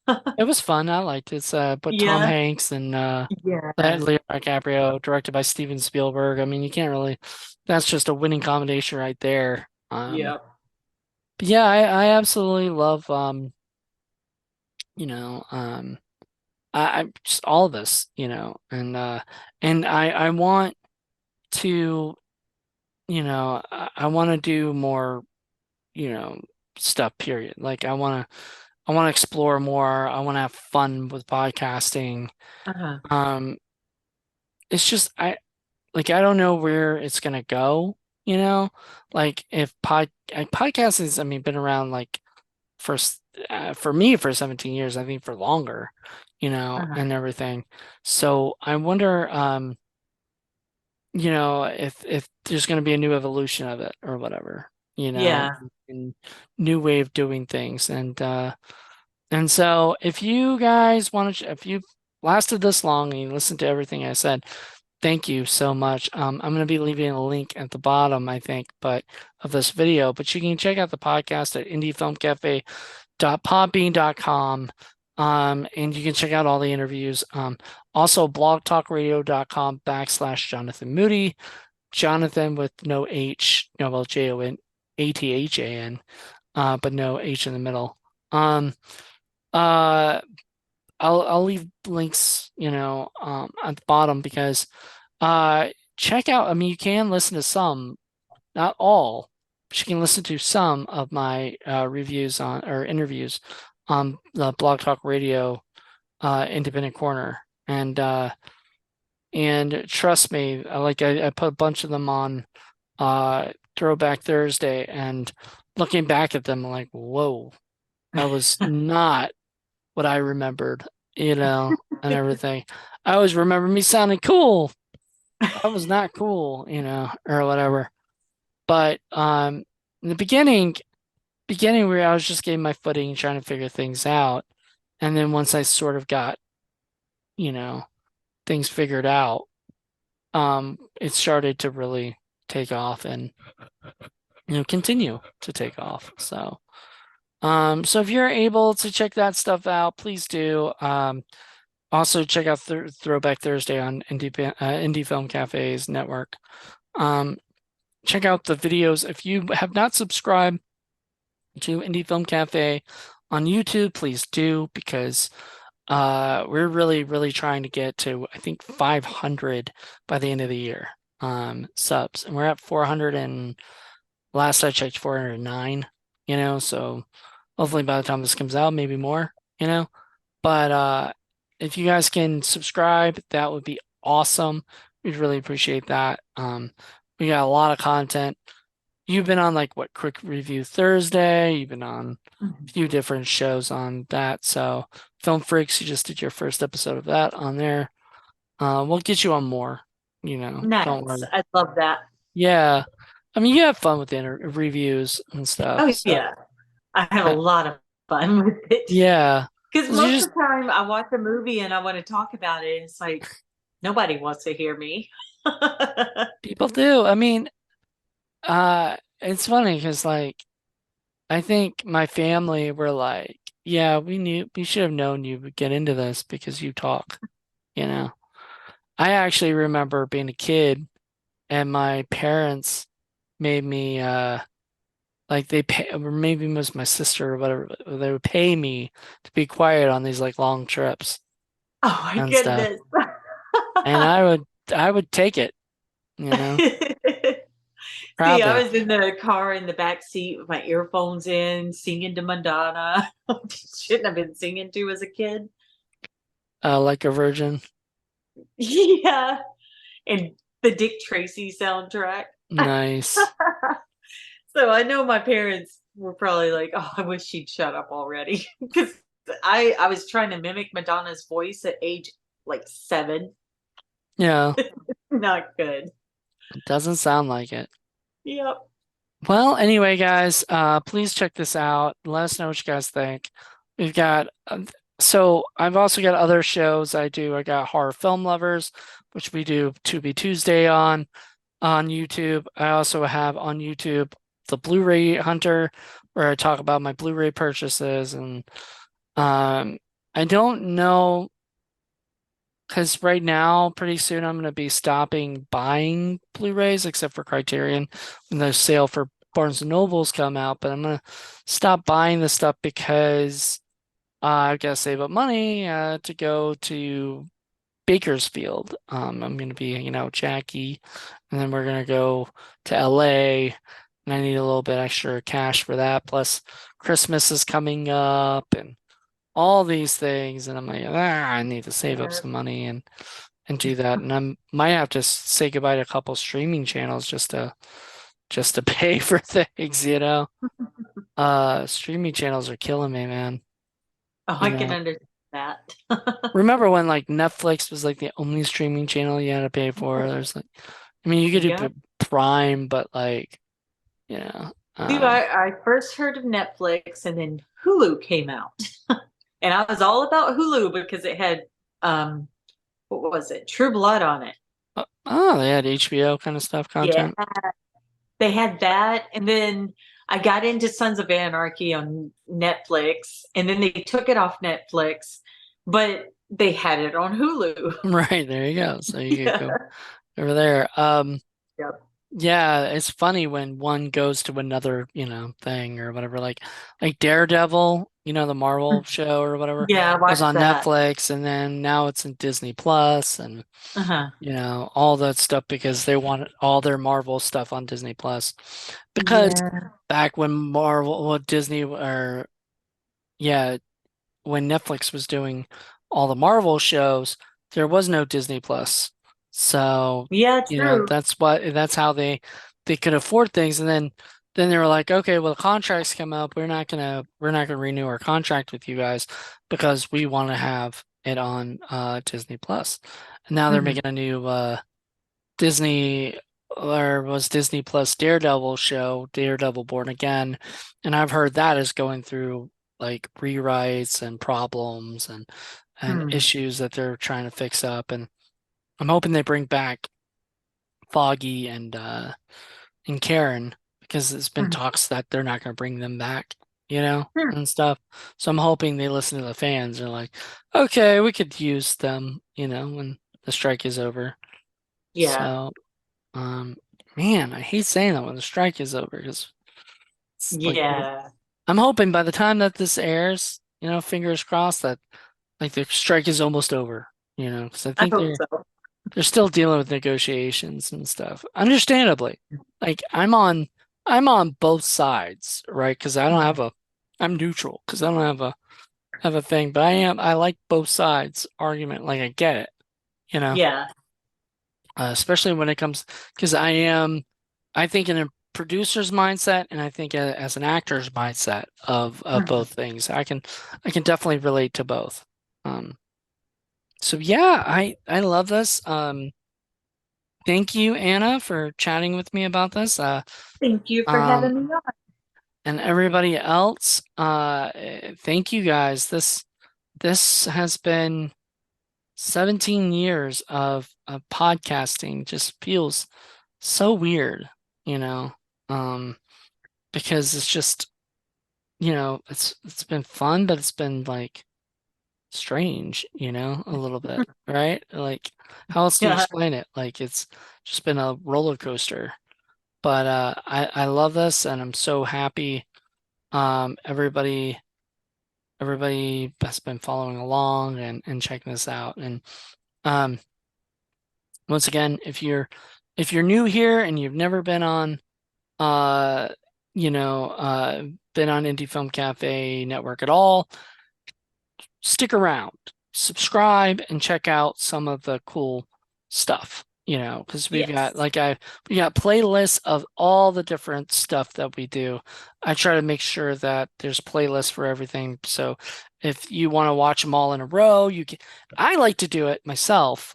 it was fun. I liked it. But Tom Yeah. Hanks and Yeah. Leonardo DiCaprio, directed by Steven Spielberg. I mean, you can't really. That's just a winning combination right there. Yeah. But yeah, I absolutely love you know, I just all of this, and I want to, I want to do more, you know, stuff, period. Like I want to explore more. I want to have fun with podcasting. Uh-huh. Um, it's just I don't know where it's gonna go, you know? Like if podcast is, I mean, been around like for for me for 17 years, I think for longer, Uh-huh. and everything. So I wonder, if there's going to be a new evolution of it or whatever, Yeah. and new way of doing things. And so if you guys want to, if you lasted this long and you listened to everything I said, thank you so much. I'm going to be leaving a link at the bottom, I think, but of this video, but you can check out the podcast at indiefilmcafe.podbean.com. And you can check out all the interviews. Also blogtalkradio.com/Jonathan Moody, Jonathan with no H, no, well, JONATHAN, but no H in the middle. Uh, I'll leave links, at the bottom because check out, I mean, you can listen to some, not all, but you can listen to some of my reviews on or interviews on the Blog Talk Radio Independent Corner. And trust me, I put a bunch of them on Throwback Thursday, and looking back at them, I'm like, whoa, that was not what I remembered, and everything. I always remember me sounding cool. That was not cool, or whatever. But in the beginning where I was just getting my footing, trying to figure things out, and then once I sort of got, you know, things figured out, it started to really take off and continue to take off. So if you're able to check that stuff out, please do. Also, check out Throwback Thursday on Indie Film Cafe's network. Um, check out the videos. If you have not subscribed to Indie Film Cafe on YouTube, please do because we're really, really trying to get to, I think, 500 by the end of the year subs, and we're at 400 and last I checked 409. So hopefully by the time this comes out, maybe more. You know, but if you guys can subscribe, that would be awesome. We'd really appreciate that. We got a lot of content. You've been on like what, Quick Review Thursday. You've been on a Mhm. few different shows on that. So Film Freaks, you just did your first episode of that on there. We'll get you on more. Don't Nice. worry. I love that. Yeah, I mean you have fun with the reviews and stuff. Oh So yeah. I have a uh, lot of fun with it. yeah, Because 'cause you most just of the time I watch a movie and I want to talk about it. It's like nobody wants to hear me. people do. I mean, it's funny because like I think my family were like, yeah, we should have known you would get into this because you talk, you know. I actually remember being a kid and my parents made me like they pay or maybe it was my sister or whatever, they would pay me to be quiet on these like long trips Oh my and stuff. goodness. And I would take it, you know, See, I proudly. was in the car in the back seat with my earphones in, singing to Madonna. Shouldn't have been singing to as a kid. Like a virgin. Yeah. And the Dick Tracy soundtrack. Nice. So I know my parents were probably like, "Oh, I wish she'd shut up already," because I was trying to mimic Madonna's voice at age like 7. Yeah, Not good. it doesn't sound like it. Yep. Well, anyway, guys, please check this out. Let us know what you guys think. We've got, so I've also got other shows I do. I got Horror Film Lovers, which we do To Be Tuesday on YouTube. I also have on YouTube the Blu-ray Hunter, where I talk about my Blu-ray purchases, and um, I don't know because right now, pretty soon, I'm going to be stopping buying Blu-rays, except for Criterion, when the sale for Barnes and Nobles come out. But I'm going to stop buying this stuff because I've got to save up money to go to Bakersfield. I'm going to be hanging out with Jackie, and then we're going to go to LA, and I need a little bit extra cash for that. Plus, Christmas is coming up, and all these things, and I'm like, I need to save up Yeah. some money and do that. And I might have to say goodbye to a couple streaming channels just to pay for things. Streaming channels are killing me, man. Oh, You I can know, understand that. remember when like Netflix was like the only streaming channel you had to pay for? There's like, I mean, you could do Yep. Prime, but like, you know, See, I first heard of Netflix and then Hulu came out. And I was all about Hulu because it had um what was it? True Blood on it. oh, they had HBO kind of stuff Yeah. content. They had that, and then I got into Sons of Anarchy on Netflix, and then they took it off Netflix, but they had it on Hulu. Right, there you go. So you could Yeah. go over there. Yep. Yeah, it's funny when one goes to another, thing or whatever. Like Daredevil, the Marvel show or whatever, Yeah, I was watched on that. Netflix and then now it's in Disney Plus and Uh-huh. all that stuff because they want all their Marvel stuff on Disney Plus. Because Yeah. back when Marvel, well, Disney or yeah, when Netflix was doing all the Marvel shows, there was no Disney Plus. So, Yeah, true. that's how they could afford things. And then they were like, okay, well, the contracts come up. We're not gonna renew our contract with you guys because we want to have it on Disney Plus. And now they're Mhm. making a new Disney or was Disney Plus Daredevil show, Daredevil Born Again, and I've heard that is going through like rewrites and problems and Hmm. issues that they're trying to fix up, and I'm hoping they bring back Foggy and Karen because there's been Mhm. talks that they're not going to bring them back. Hmm. and stuff. So I'm hoping they listen to the fans and are like, okay, we could use them, when the strike is over. Yeah. So, um, man, I hate saying that when the strike is over because it's like Yeah. I'm hoping by the time that this airs, fingers crossed that like the strike is almost over, because I I think hope they're so. they're still dealing with negotiations and stuff. Understandably. Like I'm on both sides, right? Because I'm neutral because I don't have a thing, but I like both sides argument. Like I get it, you know, Yeah. especially when it comes because I think in a producer's mindset and I think as an actor's mindset of Mhm. both things. I can definitely relate to both. Um, so yeah, I love this. Thank you, Anna, for chatting with me about this. Thank you for Um, having me on. and everybody else, thank you guys. This has been 17 years of podcasting. Just feels so weird, you know, um, because it's just, it's been fun, but it's been like strange, a little bit, right? Like, how else do you Yeah. explain it? Like, it's just been a roller coaster. But I love this, and I'm so happy. Everybody has been following along and checking this out. And um, once again, if you're new here and you've never been on uh you know been on Indie Film Cafe Network at all, stick around, subscribe, and check out some of the cool stuff, because Yes. we got playlists of all the different stuff that we do. I try to make sure that there's playlists for everything. So if you want to watch them all in a row, you can. I like to do it myself.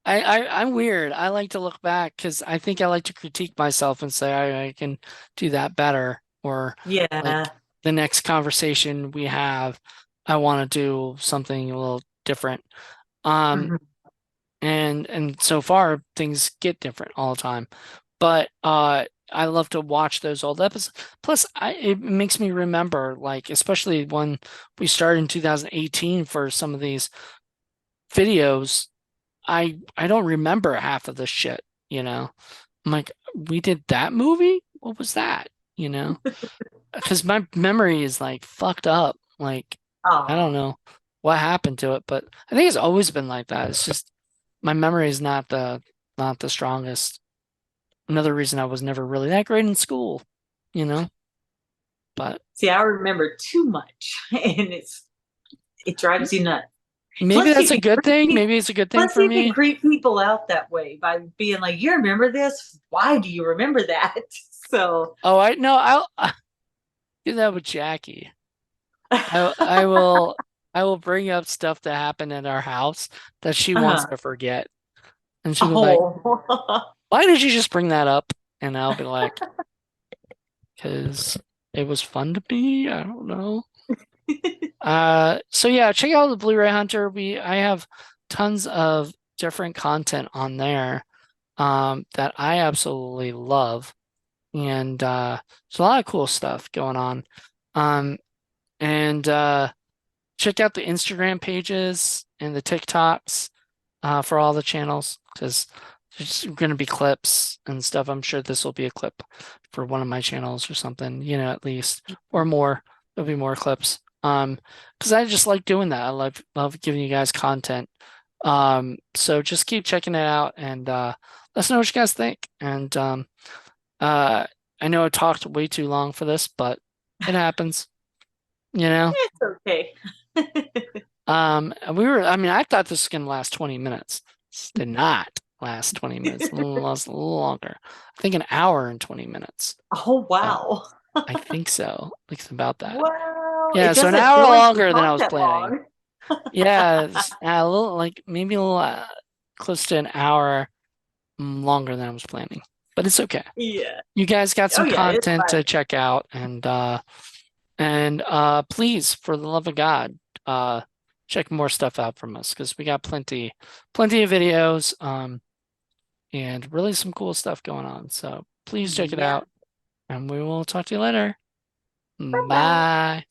I'm weird. I like to look back because I think I like to critique myself and say I can do that better. Or like Yeah. the next conversation we have, I want to do something a little different. Um, Mhm. and so far things get different all the time. But I love to watch those old episodes. Plus, it makes me remember, like, especially when we started in 2018 for some of these videos. I don't remember half of this shit, you know. I'm like, we did that movie? What was that? You know? Because my memory is like fucked up. Like, I don't Oh, know what happened to it, but I think it's always been like that. It's just my memory is not the strongest. Another reason I was never really that great in school, you know? But see, I remember too much, and it drives you nuts. maybe Plus, that's a good thing. Maybe it's a good thing for you can me. creep people out that way by being like, "You remember this? Why do you remember that?" So, Oh, I no, I'll do that with Jackie. I will bring up stuff that happened in our house that she wants uh, to forget. And she'll be like, oh, "Why did you just bring that up?" And I'll be like, "Because it was fun to me. I don't know." So yeah, check out the Blu-ray Hunter. I have tons of different content on there that I absolutely love. And there's a lot of cool stuff going on. Um and check out the Instagram pages and the TikToks for all the channels because there's going to be clips and stuff. I'm sure this will be a clip for one of my channels or something, at least or more. There'll be more clips. Because I just like doing that. I love giving you guys content. So just keep checking it out and let us know what you guys think. And uh, I know I talked way too long for this, but it happens, you know. it's okay. I mean, I thought this was gonna last 20 minutes. This did not last 20 minutes. A little longer. I think an hour and 20 minutes. Oh, Uh, wow. I think so. Like it's about that. Wow. Yeah, It so an doesn't hour feel like we longer than I talked was that planning. long. Yeah, a little like maybe a little close to an hour longer than I was planning. But it's okay. Yeah. You guys got Oh, some yeah, it's content fun. to check out and please, for the love of God, uh check more stuff out from us because we got plenty of videos, and really some cool stuff going on. So please check it Yeah. out, and we will talk to you later. Bye. Bye.